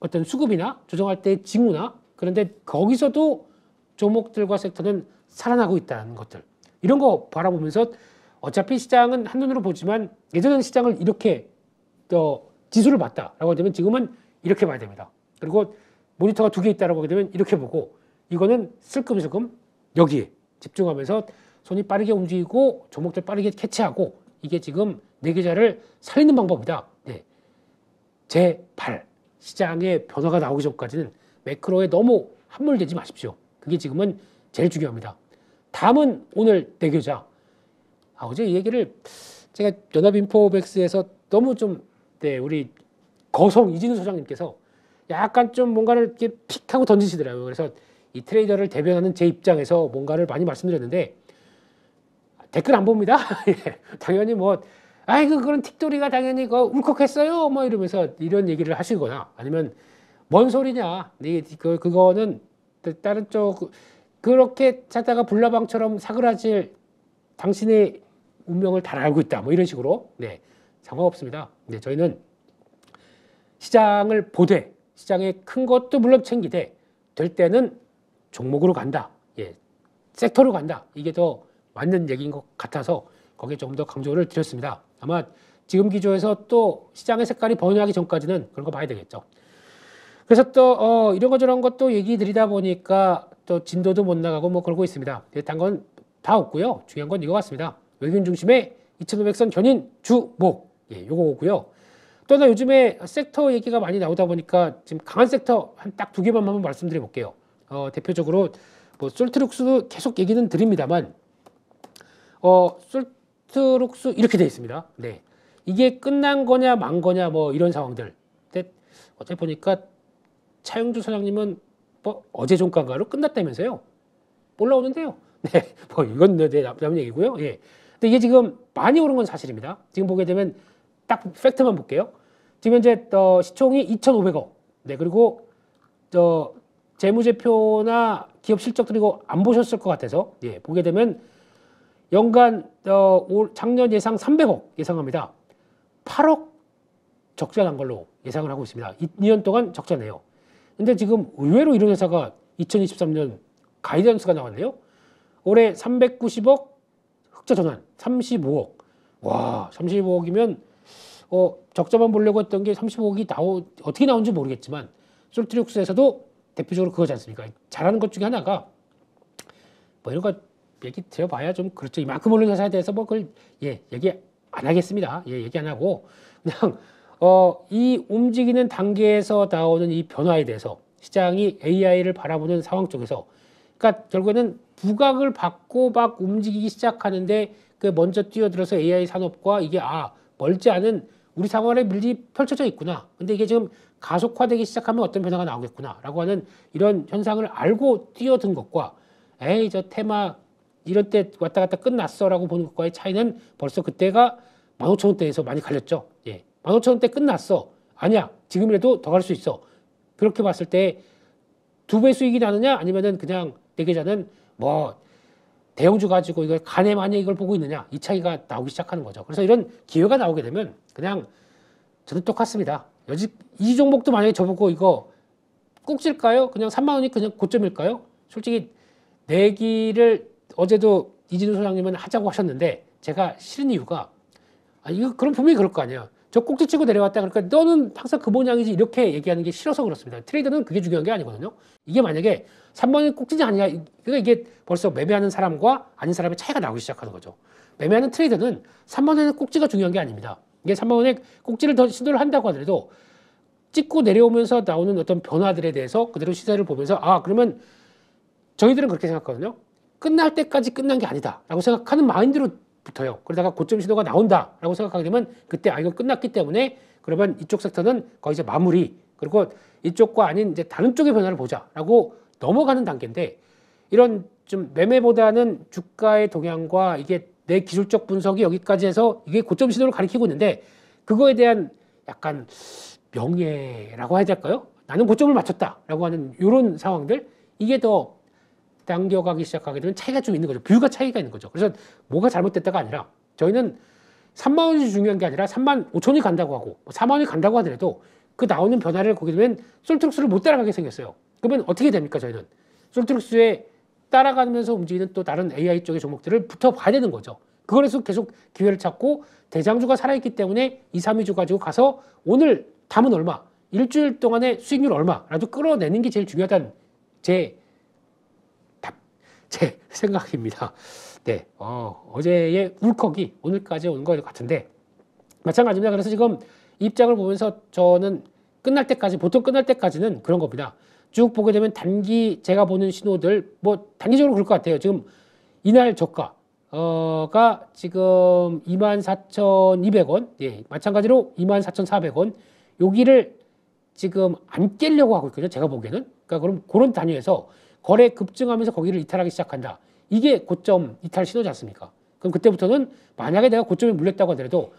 어떤 수급이나 조정할 때의 징후나 그런데 거기서도 종목들과 섹터는 살아나고 있다는 것들 이런 거 바라보면서 어차피 시장은 한눈으로 보지만 예전에는 시장을 이렇게 지수를 봤다라고 하면 지금은 이렇게 봐야 됩니다. 그리고 모니터가 두 개 있다라고 하게 되면 이렇게 보고 이거는 슬금슬금 여기에 집중하면서 손이 빠르게 움직이고 종목들 빠르게 캐치하고 이게 지금 내 계좌를 살리는 방법이다. 네. 제8 시장의 변화가 나오기 전까지는 매크로에 너무 함몰되지 마십시오. 그게 지금은 제일 중요합니다. 다음은 오늘 내 계좌. 어제 이 얘기를 제가 연합인포백스에서 너무 좀 우리 거성 이진우 소장님께서 약간 좀 뭔가를 이렇게 픽 하고 던지시더라고요. 그래서 이 트레이더를 대변하는 제 입장에서 뭔가를 많이 말씀드렸는데 댓글 안 봅니다. 당연히 뭐 그런 틱토리가 당연히 울컥했어요. 뭐 이러면서 이런 얘기를 하시거나 아니면 뭔 소리냐. 그거는 다른 쪽 그렇게 찾다가 불나방처럼 사그라질 당신의 운명을 다 알고 있다. 뭐 이런 식으로 상관없습니다. 저희는 시장을 보되 시장의 큰 것도 물론 챙기되 될 때는 종목으로 간다. 섹터로 간다. 이게 더 맞는 얘기인 것 같아서 거기에 조금 더 강조를 드렸습니다. 아마 지금 기조에서 또 시장의 색깔이 번영하기 전까지는 그런 거 봐야 되겠죠. 그래서 또 이런 거 저런 것도 얘기 드리다 보니까 또 진도도 못 나가고 뭐 그러고 있습니다. 일단 건 다 없고요. 중요한 건 이거 같습니다. 외국인 중심의 2500선 견인 주목. 예, 요거 오고요. 또 하나 요즘에 섹터 얘기가 많이 나오다 보니까 지금 강한 섹터 한 딱 두 개만 한번 말씀드려 볼게요. 대표적으로 뭐 솔트룩스도 계속 얘기는 드립니다만 솔트룩스 이렇게 돼 있습니다. 네. 이게 끝난 거냐 만 거냐 뭐 이런 상황들. 근데 어제 보니까 차영주 사장님은 뭐 어제 종가가로 끝났다면서요. 올라오는데요. 네, 뭐 이건 남 얘기고요. 예. 근데 이게 지금 많이 오른 건 사실입니다. 지금 보게 되면 딱 팩트만 볼게요. 지금 현재 시총이 2,500억. 네, 그리고 재무제표나 기업 실적 그리고 안 보셨을 것 같아서 예, 보게 되면 연간 작년 예상 300억 예상합니다. 8억 적자 난 걸로 예상을 하고 있습니다. 2년 동안 적자네요. 근데 지금 의외로 이런 회사가 2023년 가이던스가 나왔네요. 올해 390억 흑자 전환 35억. 와, 35억이면 적자만 보려고 했던 게 35억이 어떻게 나온지 모르겠지만 솔트룩스에서도 대표적으로 그거지 않습니까? 잘하는 것 중에 하나가 뭐 이런 거 얘기 드려봐야 좀 그렇죠. 이만큼 오른 회사에 대해서 뭐 그걸 얘기 안 하겠습니다. 얘기 안 하고 그냥 이 움직이는 단계에서 나오는 이 변화에 대해서 시장이 AI를 바라보는 상황 쪽에서 그러니까 결국에는 부각을 받고 막 움직이기 시작하는데 그 먼저 뛰어들어서 AI 산업과 이게 멀지 않은 우리 상황에 밀리 펼쳐져 있구나. 근데 이게 지금 가속화되기 시작하면 어떤 변화가 나오겠구나라고 하는 이런 현상을 알고 뛰어든 것과 에이 저 테마 이런 때 왔다 갔다 끝났어라고 보는 것과의 차이는 벌써 그때가 15,000원대에서 많이 갈렸죠. 예, 15,000원대 끝났어. 아니야. 지금이라도 더 갈 수 있어. 그렇게 봤을 때 2배 수익이 나느냐 아니면은 그냥 내 계좌는 뭐 대형주 가지고 이걸 간에 많이 이걸 보고 있느냐 이 차이가 나오기 시작하는 거죠. 그래서 이런 기회가 나오게 되면 그냥 저도 똑같습니다. 이 종목도 만약에 저보고 이거 꼭질까요? 그냥 3만 원이 그냥 고점일까요? 솔직히 내기를 어제도 이진우 소장님은 하자고 하셨는데 제가 싫은 이유가 이거 그럼 분명히 그럴 거 아니에요. 저 꼭지 치고 내려왔다 그러니까 너는 항상 그 모양이지 이렇게 얘기하는 게 싫어서 그렇습니다. 트레이더는 그게 중요한 게 아니거든요. 이게 만약에 3만원이 꼭지지 아니냐 그러니까 이게 벌써 매매하는 사람과 아닌 사람의 차이가 나오기 시작하는 거죠. 매매하는 트레이더는 3만원의 꼭지가 중요한 게 아닙니다. 이게 3만원의 꼭지를 더 시도를 한다고 하더라도 찍고 내려오면서 나오는 어떤 변화들에 대해서 그대로 시세를 보면서 그러면 저희들은 그렇게 생각하거든요. 끝날 때까지 끝난 게 아니다 라고 생각하는 마인드로 붙어요. 그러다가 고점 신호가 나온다라고 생각하게 되면 그때 이건 끝났기 때문에 그러면 이쪽 섹터는 거의 이제 마무리 그리고 이쪽과 아닌 이제 다른 쪽의 변화를 보자라고 넘어가는 단계인데 이런 좀 매매보다는 주가의 동향과 이게 내 기술적 분석이 여기까지 해서 이게 고점 신호를 가리키고 있는데 그거에 대한 약간 명예라고 해야 될까요? 나는 고점을 맞췄다라고 하는 이런 상황들 이게 더 당겨가기 시작하게 되면 차이가 좀 있는 거죠. 뷰가 차이가 있는 거죠. 그래서 뭐가 잘못됐다가 아니라 저희는 3만 원이 중요한 게 아니라 3만 5천이 간다고 하고 4만 원이 간다고 하더라도 그 나오는 변화를 보게 되면 솔트룩스를 못 따라가게 생겼어요. 그러면 어떻게 됩니까? 저희는 솔트룩스에 따라가면서 움직이는 또 다른 AI 쪽의 종목들을 붙어봐야 되는 거죠. 그거에서 계속 기회를 찾고 대장주가 살아있기 때문에 2, 3위주 가지고 가서 오늘 담은 얼마, 일주일 동안의 수익률 얼마라도 끌어내는 게 제일 중요하다는 제 생각입니다. 네, 어제의 울컥이 오늘까지 온 것 같은데 마찬가지입니다. 그래서 지금 입장을 보면서 저는 보통 끝날 때까지는 그런 겁니다. 쭉 보게 되면 제가 보는 신호들 뭐 단기적으로 그럴 것 같아요. 지금 이날 저가가 지금 24,200원, 예, 마찬가지로 24,400원 여기를 지금 안 깨려고 하고 있거든요. 제가 보기에는. 그러니까 그럼 그런 단위에서 거래 급증하면서 거기를 이탈하기 시작한다. 이게 고점 이탈 신호지 않습니까? 그럼 그때부터는 만약에 내가 고점에 물렸다고 하더라도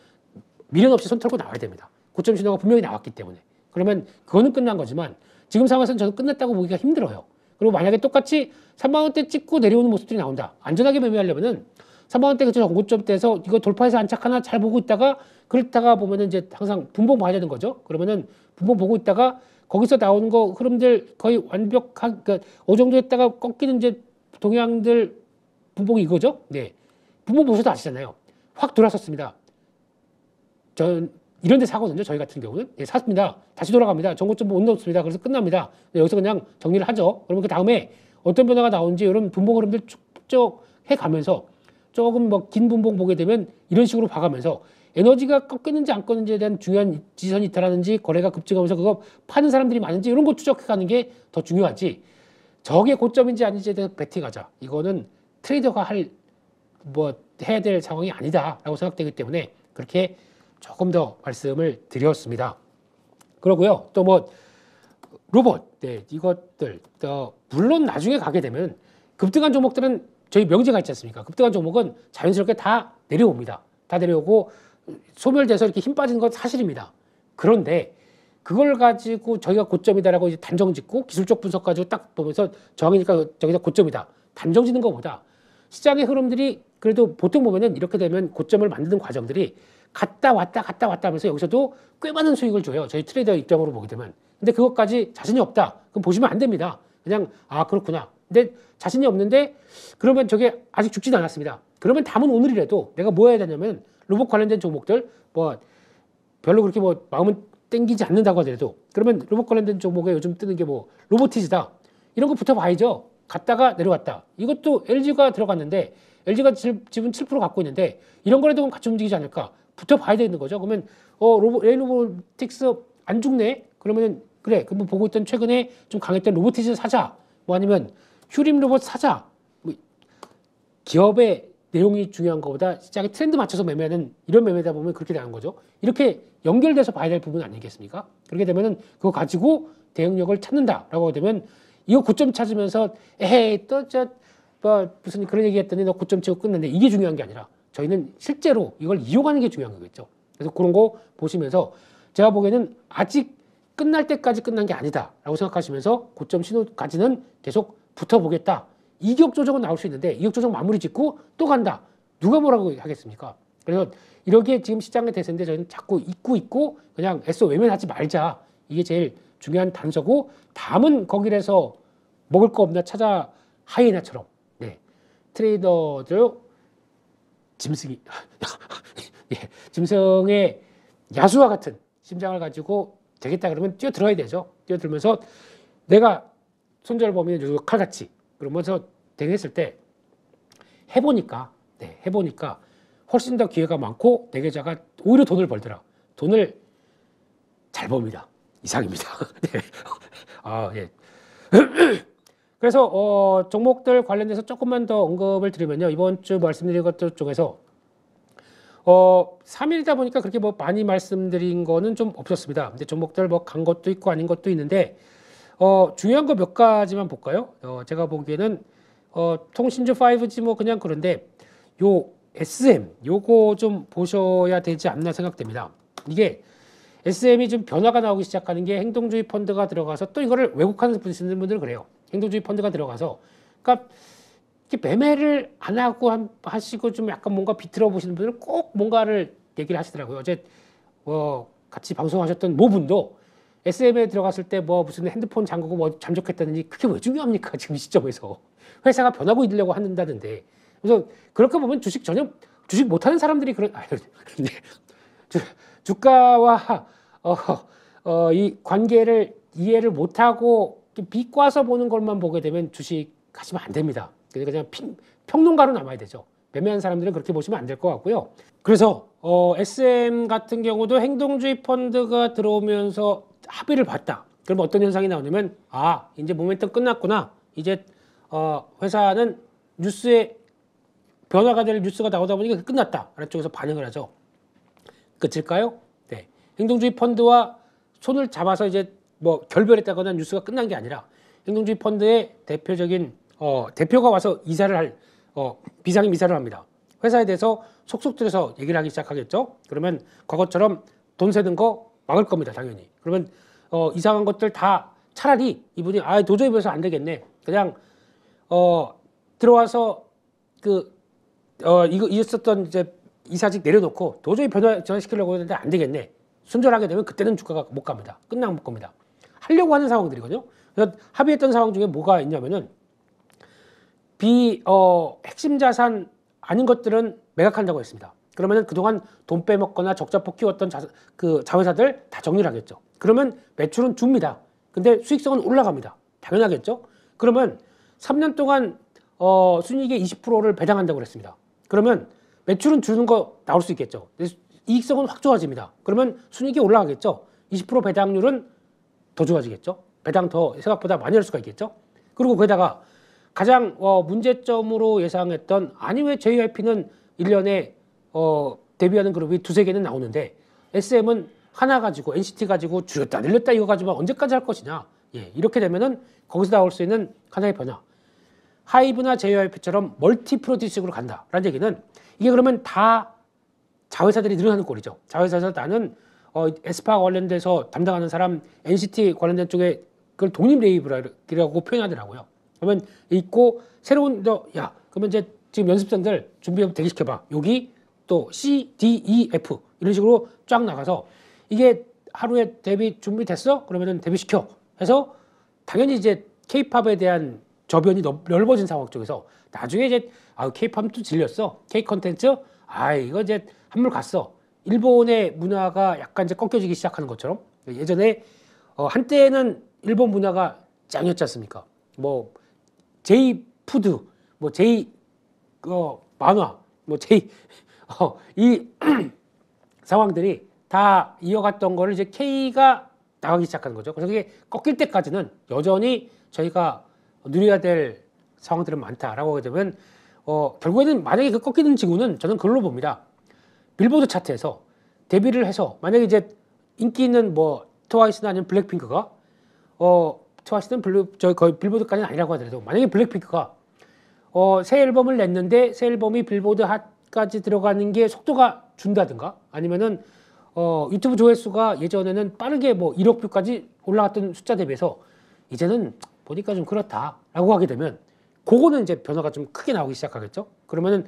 미련 없이 손 털고 나와야 됩니다. 고점 신호가 분명히 나왔기 때문에. 그러면 그거는 끝난 거지만 지금 상황에서는 저는 끝났다고 보기가 힘들어요. 그리고 만약에 똑같이 3만 원대 찍고 내려오는 모습들이 나온다. 안전하게 매매하려면은 3만 원대 그 전고점대에서 이거 돌파해서 안착하나 잘 보고 있다가 그렇다가 보면은 이제 항상 분봉 봐야 되는 거죠. 그러면은 분봉 보고 있다가 거기서 나오는 거 흐름들 거의 완벽한 그러니까 어느 정도 했다가 꺾이는 이제 동향들 분봉이 이거죠. 네, 분봉 보셔도 아시잖아요. 확 돌아섰습니다. 전 이런 데 사거든요. 저희 같은 경우는. 예, 샀습니다. 다시 돌아갑니다. 정고점 못 넣습니다. 그래서 끝납니다. 여기서 그냥 정리를 하죠. 그러면 그 다음에 어떤 변화가 나오는지 이런 분봉 흐름들 쭉쭉 해가면서 조금 뭐 긴 분봉 보게 되면 이런 식으로 봐가면서 에너지가 꺾이는지 안 꺾이는지에 대한 중요한 지선이 있다라든지 거래가 급증하면서 그거 파는 사람들이 많은지 이런 거 추적해가는 게 더 중요하지. 저게 고점인지 아닌지에 대해서 베팅하자. 이거는 트레이더가 뭐 해야 될 상황이 아니다라고 생각되기 때문에 그렇게 조금 더 말씀을 드렸습니다. 그러고요. 또 뭐 로봇, 네, 이것들 물론 나중에 가게 되면 급등한 종목들은 저희 명제가 있지 않습니까? 급등한 종목은 자연스럽게 다 내려옵니다. 다 내려오고 소멸돼서 이렇게 힘 빠지는 건 사실입니다. 그런데 그걸 가지고 저희가 고점이다라고 이제 단정 짓고 기술적 분석 가지고 딱 보면서 저항이니까 저기서 고점이다. 단정 짓는 것보다 시장의 흐름들이 그래도 보통 보면은 이렇게 되면 고점을 만드는 과정들이 갔다 왔다 하면서 여기서도 꽤 많은 수익을 줘요. 저희 트레이더 입장으로 보게 되면. 근데 그것까지 자신이 없다. 그럼 보시면 안 됩니다. 그냥 아 그렇구나. 근데 자신이 없는데 그러면 저게 아직 죽지는 않았습니다. 그러면 다음은 오늘이라도 내가 뭐 해야 되냐면 로봇 관련된 종목들 뭐 별로 그렇게 뭐 마음은 땡기지 않는다고 하더라도 그러면 로봇 관련된 종목에 요즘 뜨는 게 뭐 로보티즈다. 이런 거 붙어봐야죠. 갔다가 내려왔다. 이것도 LG가 들어갔는데 LG가 지분 7% 갖고 있는데 이런 거라도 같이 움직이지 않을까? 붙어봐야 되는 거죠. 그러면 레이노보틱스 안 죽네? 그러면 그래. 그럼 보고 있던 최근에 좀 강했던 로보티즈 사자. 뭐 아니면 휴림 로봇 사자. 뭐 기업의 내용이 중요한 것보다 시장의 트렌드 맞춰서 매매하는 이런 매매다 보면 그렇게 되는 거죠. 이렇게 연결돼서 봐야 될 부분 아니겠습니까? 그렇게 되면은 그거 가지고 대응력을 찾는다라고 되면 이거 고점 찾으면서 에헤이 또 뭐 무슨 그런 얘기 했더니 너 고점 치고 끝났는데 이게 중요한 게 아니라 저희는 실제로 이걸 이용하는 게 중요한 거겠죠. 그래서 그런 거 보시면서 제가 보기에는 아직 끝날 때까지 끝난 게 아니다라고 생각하시면서 고점 신호까지는 계속 붙어보겠다. 이격 조정은 나올 수 있는데 이격 조정 마무리 짓고 또 간다. 누가 뭐라고 하겠습니까? 그래서 이렇게 지금 시장의 대세인데 저희는 자꾸 잊고 그냥 애써 외면하지 말자. 이게 제일 중요한 단서고 다음은 거기에서 먹을 거 없나 찾아 하이에나처럼 네. 트레이더들 짐승이 예, 짐승의 야수와 같은 심장을 가지고 되겠다 그러면 뛰어들어야 되죠. 뛰어들면서 내가 손절범위는 칼같이 그러면서 대응했을 때 해보니까 훨씬 더 기회가 많고 내 계좌가 오히려 돈을 벌더라. 돈을 잘 법니다. 이상입니다. 네. 아, 예. 그래서 종목들 관련해서 조금만 더 언급을 드리면요. 이번 주 말씀드린 것들 중에서 3일이다 보니까 그렇게 뭐 많이 말씀드린 거는 좀 없었습니다. 근데 종목들 뭐 간 것도 있고 아닌 것도 있는데 중요한 거 몇 가지만 볼까요? 제가 보기에는 통신주 5G 뭐 그냥 그런데 요 SM 요거 좀 보셔야 되지 않나 생각됩니다. 이게 SM이 좀 변화가 나오기 시작하는 게 행동주의 펀드가 들어가서 또 이거를 왜곡하는 분들은 그래요. 행동주의 펀드가 들어가서 그러니까 매매를 안 하고 하시고 좀 약간 뭔가 비틀어 보시는 분들은 꼭 뭔가를 얘기를 하시더라고요. 어제 같이 방송하셨던 모분도 SM에 들어갔을 때 뭐 무슨 핸드폰 잠그고 뭐 잠적했다든지 그게 왜 중요합니까? 지금 이 시점에서 회사가 변하고 있으려고 한다는데 그래서 그렇게 보면 주식 못하는 사람들이 주가와 이 관계를 이해를 못하고 비꼬아서 보는 것만 보게 되면 주식 하시면 안 됩니다. 그냥 평론가로 남아야 되죠. 매매한 사람들은 그렇게 보시면 안 될 것 같고요. 그래서 SM 같은 경우도 행동주의 펀드가 들어오면서 합의를 봤다. 그러면 어떤 현상이 나오냐면 이제 모멘텀 끝났구나. 이제 회사는 뉴스에 변화가 될 뉴스가 나오다 보니까 끝났다. 아래쪽에서 반응을 하죠. 끝일까요? 네. 행동주의 펀드와 손을 잡아서 이제 뭐 결별했다거나 뉴스가 끝난 게 아니라 행동주의 펀드의 대표적인 대표가 와서 비상임 이사를 합니다. 회사에 대해서 속속 들여서 얘기를 하기 시작하겠죠. 그러면 과거처럼 돈 새는 거 막을 겁니다. 당연히. 그러면 이상한 것들 다 차라리 이분이 도저히 그래서 안 되겠네. 그냥 들어와서 이거 있었던 이제 이사직 내려놓고 도저히 변화시키려고 했는데 안 되겠네. 순절하게 되면 그때는 주가가 못 갑니다. 끝나면 못 갑니다. 하려고 하는 상황들이거든요. 그래서 합의했던 상황 중에 뭐가 있냐면은 핵심 자산 아닌 것들은 매각한다고 했습니다. 그러면 그동안 돈 빼먹거나 적자폭 키웠던 그 자회사들 다 정리를 하겠죠. 그러면 매출은 줍니다. 근데 수익성은 올라갑니다. 당연하겠죠. 그러면 3년 동안 순이익의 20%를 배당한다고 그랬습니다. 그러면 매출은 주는 거 나올 수 있겠죠. 이익성은 확 좋아집니다. 그러면 순이익이 올라가겠죠. 20% 배당률은 더 좋아지겠죠. 배당 더 생각보다 많이 할 수가 있겠죠. 그리고 거기다가 가장 문제점으로 예상했던 아니 왜 JYP는 1년에 데뷔하는 그룹이 두세 개는 나오는데 SM은 하나 가지고 NCT 가지고 줄였다 늘렸다 이거 가지고 언제까지 할 것이냐. 예, 이렇게 되면은 거기서 나올 수 있는 하나의 변화. 하이브나 JYP처럼 멀티 프로듀싱으로 간다라는 얘기는 이게 그러면 다 자회사들이 늘어나는 꼴이죠. 자회사에서 나는 에스파 관련돼서 담당하는 사람 NCT 관련된 쪽에 그걸 독립 레이블이라고 표현하더라고요. 그러면 있고 새로운 야 그러면 이제 지금 연습생들 준비 대기시켜봐. 여기 또 C, D, E, F 이런 식으로 쫙 나가서 이게 하루에 데뷔 준비됐어? 그러면은 데뷔시켜 해서 당연히 이제 K-팝에 대한 저변이 넓어진 상황 쪽에서 나중에 이제 K-팝도 질렸어. K 컨텐츠 이거 이제 한물 갔어. 일본의 문화가 약간 이제 꺾여지기 시작하는 것처럼 예전에 한때는 일본 문화가 짱이었지 않습니까? 뭐 J 푸드, 뭐 J 만화, 뭐 J 이 상황들이 다 이어갔던 거를 이제 K가 나가기 시작하는 거죠. 그래서 그게 꺾일 때까지는 여전히 저희가 누려야 될 상황들은 많다라고 하게 되면 결국에는 만약에 그 꺾이는 징후는 저는 그걸로 봅니다. 빌보드 차트에서 데뷔를 해서 만약에 이제 인기 있는 뭐 트와이스나 아니면 블랙핑크가 트와이스는 거의 빌보드까지는 아니라고 하더라도 만약에 블랙핑크가 새 앨범을 냈는데 새 앨범이 빌보드 핫까지 들어가는 게 속도가 준다든가 아니면은 유튜브 조회수가 예전에는 빠르게 뭐 1억 뷰까지 올라갔던 숫자 대비해서 이제는 보니까 좀 그렇다라고 하게 되면 그거는 이제 변화가 좀 크게 나오기 시작하겠죠. 그러면은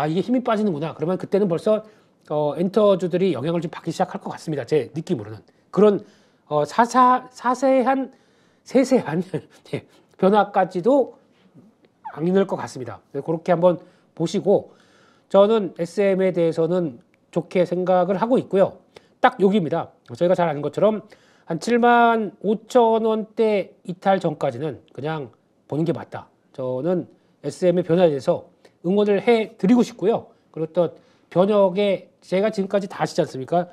이게 힘이 빠지는구나. 그러면 그때는 벌써 엔터주들이 영향을 좀 받기 시작할 것 같습니다. 제 느낌으로는 그런 세세한 네, 변화까지도 안 있을 것 같습니다. 그렇게 한번 보시고 저는 SM에 대해서는 좋게 생각을 하고 있고요. 딱 여기입니다. 저희가 잘 아는 것처럼 한 75,000원대 이탈 전까지는 그냥 보는 게 맞다. 저는 SM의 변화에 대해서 응원을 해드리고 싶고요. 그리고 또 변혁에 제가 지금까지 다 아시지 않습니까?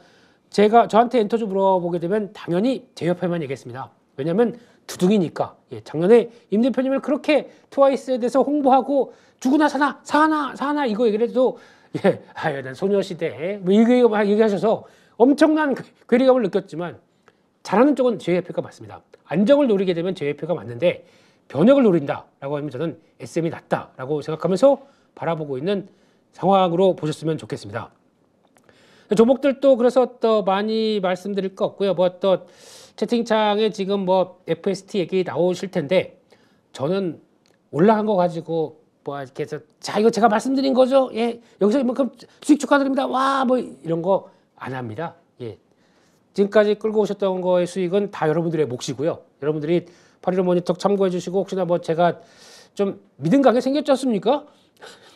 저한테 엔터주 물어보게 되면 당연히 제 옆에만 얘기했습니다. 왜냐하면 두둥이니까. 작년에 임 대표님을 그렇게 트와이스에 대해서 홍보하고 죽으나 사나 이거 얘기를 해도 난 소녀시대 뭐 이거 얘기하셔서 엄청난 괴리감을 느꼈지만 잘하는 쪽은 JYP가 맞습니다. 안정을 노리게 되면 JYP가 맞는데 변혁을 노린다라고 하면 저는 SM이 낫다라고 생각하면서 바라보고 있는 상황으로 보셨으면 좋겠습니다. 종목들도 그래서 또 많이 말씀드릴 거 없고요. 뭐 또 채팅창에 지금 뭐 FST 얘기 나오실 텐데 저는 올라간 거 가지고 뭐 이렇게 해서 자 이거 제가 말씀드린 거죠. 예 여기서 이만큼 수익 축하드립니다. 와 뭐 이런 거 안 합니다. 예 지금까지 끌고 오셨던 거의 수익은 다 여러분들의 몫이고요. 여러분들이 8.15 모니터 참고해 주시고 혹시나 뭐 제가 좀 믿음 가게 생겼지 않습니까?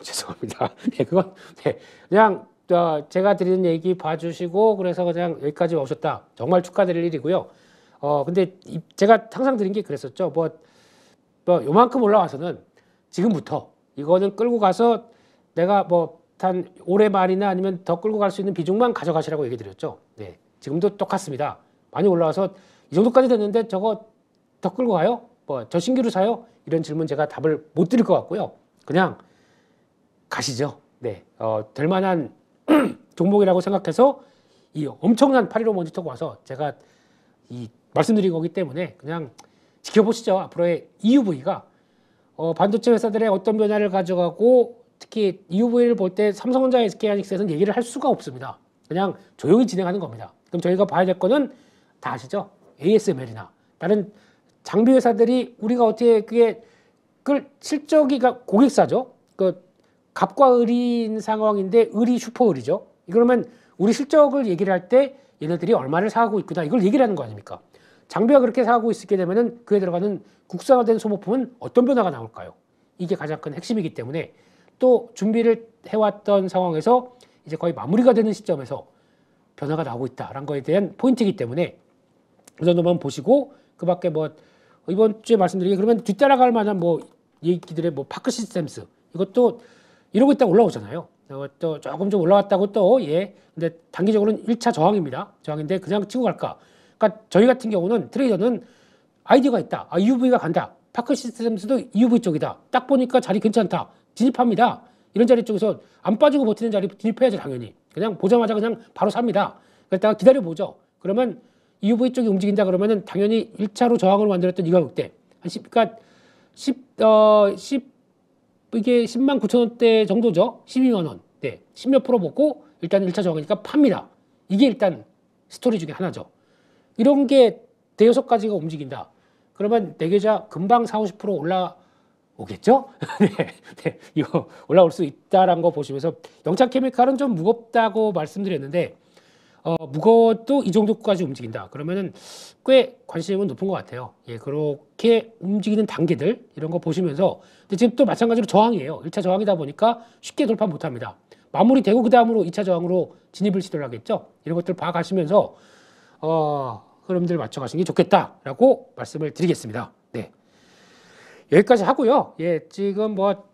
죄송합니다. 네, 그건 그냥 제가 드리는 얘기 봐주시고 그래서 그냥 여기까지 오셨다. 정말 축하드릴 일이고요. 근데 제가 항상 드린 게 그랬었죠. 뭐 요만큼 올라와서는 지금부터 이거는 끌고 가서 내가 뭐 한 올해 말이나 아니면 더 끌고 갈 수 있는 비중만 가져가시라고 얘기 드렸죠. 네, 지금도 똑같습니다. 많이 올라와서 이 정도까지 됐는데 저거 더 끌고 가요? 뭐 저 신규로 사요? 이런 질문 제가 답을 못 드릴 것 같고요. 그냥 가시죠. 네, 될 만한 종목이라고 생각해서 이 엄청난 8.15 모니터가 와서 제가 말씀드린 거기 때문에 그냥 지켜보시죠. 앞으로의 EUV가 반도체 회사들의 어떤 변화를 가져가고 특히 EUV를 볼 때 삼성전자 SK하이닉스에서는 얘기를 할 수가 없습니다. 그냥 조용히 진행하는 겁니다. 그럼 저희가 봐야 될 거는 다 아시죠? ASML이나 다른 장비 회사들이 우리가 어떻게 그게 실적이 고객사죠. 갑과 을인 상황인데 을이 슈퍼을이죠. 그러면 우리 실적을 얘기를 할 때 얘네들이 얼마를 사고 있구나 이걸 얘기를 하는 거 아닙니까? 장비가 그렇게 사고 있게 되면은 그에 들어가는 국산화된 소모품은 어떤 변화가 나올까요? 이게 가장 큰 핵심이기 때문에 또 준비를 해왔던 상황에서 이제 거의 마무리가 되는 시점에서 변화가 나오고 있다라는 거에 대한 포인트이기 때문에 그 정도만 보시고 그 밖에 뭐 이번 주에 말씀드리게 그러면 뒤따라갈 만한 뭐 얘기들의 뭐 파크 시스템스 이것도 이러고 있다 올라오잖아요. 또 조금 좀 올라왔다고 또 예. 근데 단기적으로는 1차 저항입니다. 저항인데 그냥 치고 갈까? 그러니까 저희 같은 경우는 트레이더는 아이디어가 있다. 아, EUV가 간다. 파크 시스템스도 EUV 쪽이다. 딱 보니까 자리 괜찮다. 진입합니다. 이런 자리 쪽에서 안 빠지고 버티는 자리 진입해야죠, 당연히. 그냥 보자마자 그냥 바로 삽니다. 그랬다가 기다려보죠. 그러면 EUV 쪽이 움직인다 그러면은 당연히 1차로 저항을 만들었던 이 가격대. 그러니까 이게 10만 9천 원대 정도죠. 12만 원. 네. 10몇 프로 먹고 일단 1차 저항이니까 팝니다. 이게 일단 스토리 중에 하나죠. 이런 게 대여섯 가지가 움직인다. 그러면 내 계좌 금방 40, 50% 올라오겠죠? 네, 네, 이거 올라올 수 있다라는 거 보시면서 영창케미칼은 좀 무겁다고 말씀드렸는데 무거워도 이 정도까지 움직인다. 그러면은 꽤 관심은 높은 것 같아요. 예, 그렇게 움직이는 단계들 이런 거 보시면서 근데 지금 또 마찬가지로 저항이에요. 1차 저항이다 보니까 쉽게 돌파 못합니다. 마무리되고 그 다음으로 2차 저항으로 진입을 시도를 하겠죠. 이런 것들 봐가시면서 흐름들 맞춰가시는 게 좋겠다라고 말씀을 드리겠습니다. 네. 여기까지 하고요. 예, 지금 뭐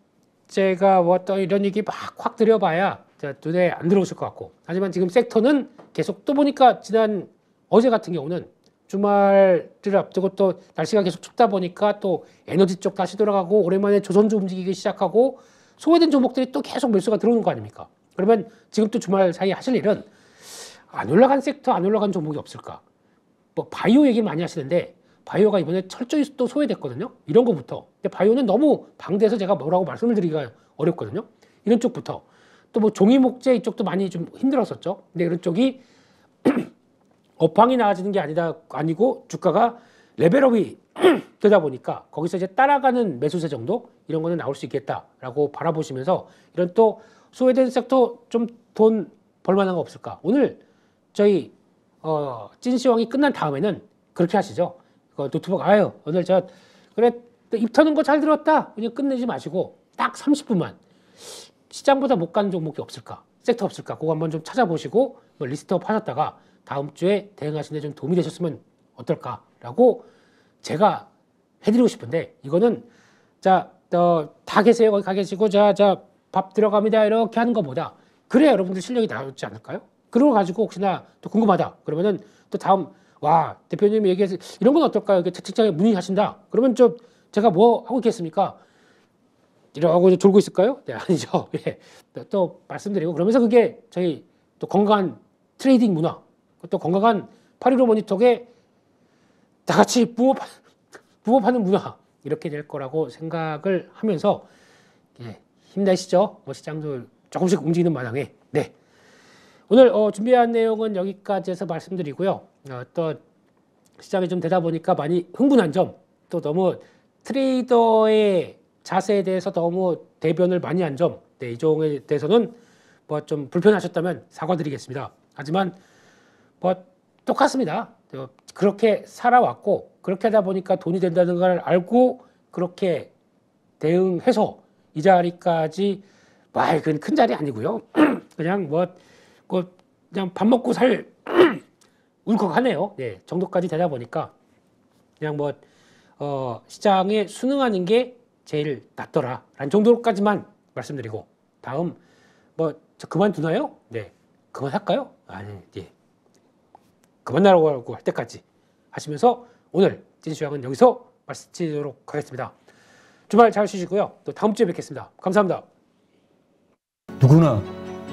제가 뭐 또 이런 얘기 막 확 드려봐야 눈에 안 들어오실 것 같고 하지만 지금 섹터는 계속 또 보니까 지난 어제 같은 경우는 주말을 앞두고 또 날씨가 계속 춥다 보니까 또 에너지 쪽 다시 돌아가고 오랜만에 조선주 움직이기 시작하고 소외된 종목들이 또 계속 매수가 들어오는 거 아닙니까? 그러면 지금 또 주말 사이에 하실 일은 안 올라간 섹터, 안 올라간 종목이 없을까? 뭐 바이오 얘기 많이 하시는데 바이오가 이번에 철저히 또 소외됐거든요. 이런 거부터. 근데 바이오는 너무 방대해서 제가 뭐라고 말씀을 드리기가 어렵거든요. 이런 쪽부터. 또 뭐 종이 목재 이쪽도 많이 좀 힘들었었죠. 근데 이런 쪽이 업황이 나아지는 게 아니고 주가가 레벨업이 되다 보니까 거기서 이제 따라가는 매수세 정도 이런 거는 나올 수 있겠다라고 바라보시면서 이런 또 소외된 섹터 좀 돈 벌만한 거 없을까? 오늘 저희 찐시황이 끝난 다음에는 그렇게 하시죠. 노트북 오늘 그래 입 터는 거 잘 들었다. 그냥 끝내지 마시고 딱 30분만 시장보다 못 가는 종목이 없을까? 섹터 없을까? 그거 한번 좀 찾아보시고 뭐 리스트업 하셨다가 다음 주에 대응하시는 데 좀 도움이 되셨으면 어떨까라고 제가 해드리고 싶은데 이거는 다 계세요. 거기 가 계시고 밥 들어갑니다. 이렇게 하는 것보다 그래야 여러분들 실력이 나오지 않을까요? 그러고 가지고 혹시나 또 궁금하다. 그러면은 또 다음 대표님이 얘기해서 이런 건 어떨까요? 이렇게 채팅창에 문의하신다. 그러면 제가 뭐 하고 있겠습니까? 이러고 졸고 있을까요? 네, 아니죠. 예. 또 말씀드리고 그러면서 그게 저희 또 건강한 트레이딩 문화, 또 건강한 815 모니터에 다 같이 부업하는 문화 이렇게 될 거라고 생각을 하면서 예, 힘내시죠. 뭐 시장도 조금씩 움직이는 마당에 네. 오늘 준비한 내용은 여기까지 해서 말씀드리고요. 또 시장이 좀 되다 보니까 많이 흥분한 점, 또 너무 트레이더의 자세에 대해서 너무 대변을 많이 한 점, 네, 이 종에 대해서는 뭐 좀 불편하셨다면 사과드리겠습니다. 하지만 뭐 똑같습니다. 그렇게 살아왔고 그렇게 하다 보니까 돈이 된다는 걸 알고 그렇게 대응해서 이 자리까지 그건 큰 자리 아니고요. 그냥 그냥 밥 먹고 살 울컥하네요. 네, 정도까지 되다 보니까 그냥 시장에 순응하는 게 제일 낫더라라는 정도까지만 말씀드리고 다음 저 그만두나요? 네, 그만할까요? 아니, 예, 그만하라고 할 때까지 하시면서 오늘 찐시황은 여기서 마치도록 하겠습니다. 주말 잘 쉬시고요. 또 다음 주에 뵙겠습니다. 감사합니다. 누구나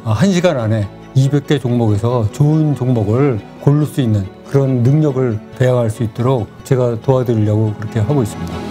1시간 안에 200개 종목에서 좋은 종목을 고를 수 있는 그런 능력을 배양할 수 있도록 제가 도와드리려고 그렇게 하고 있습니다.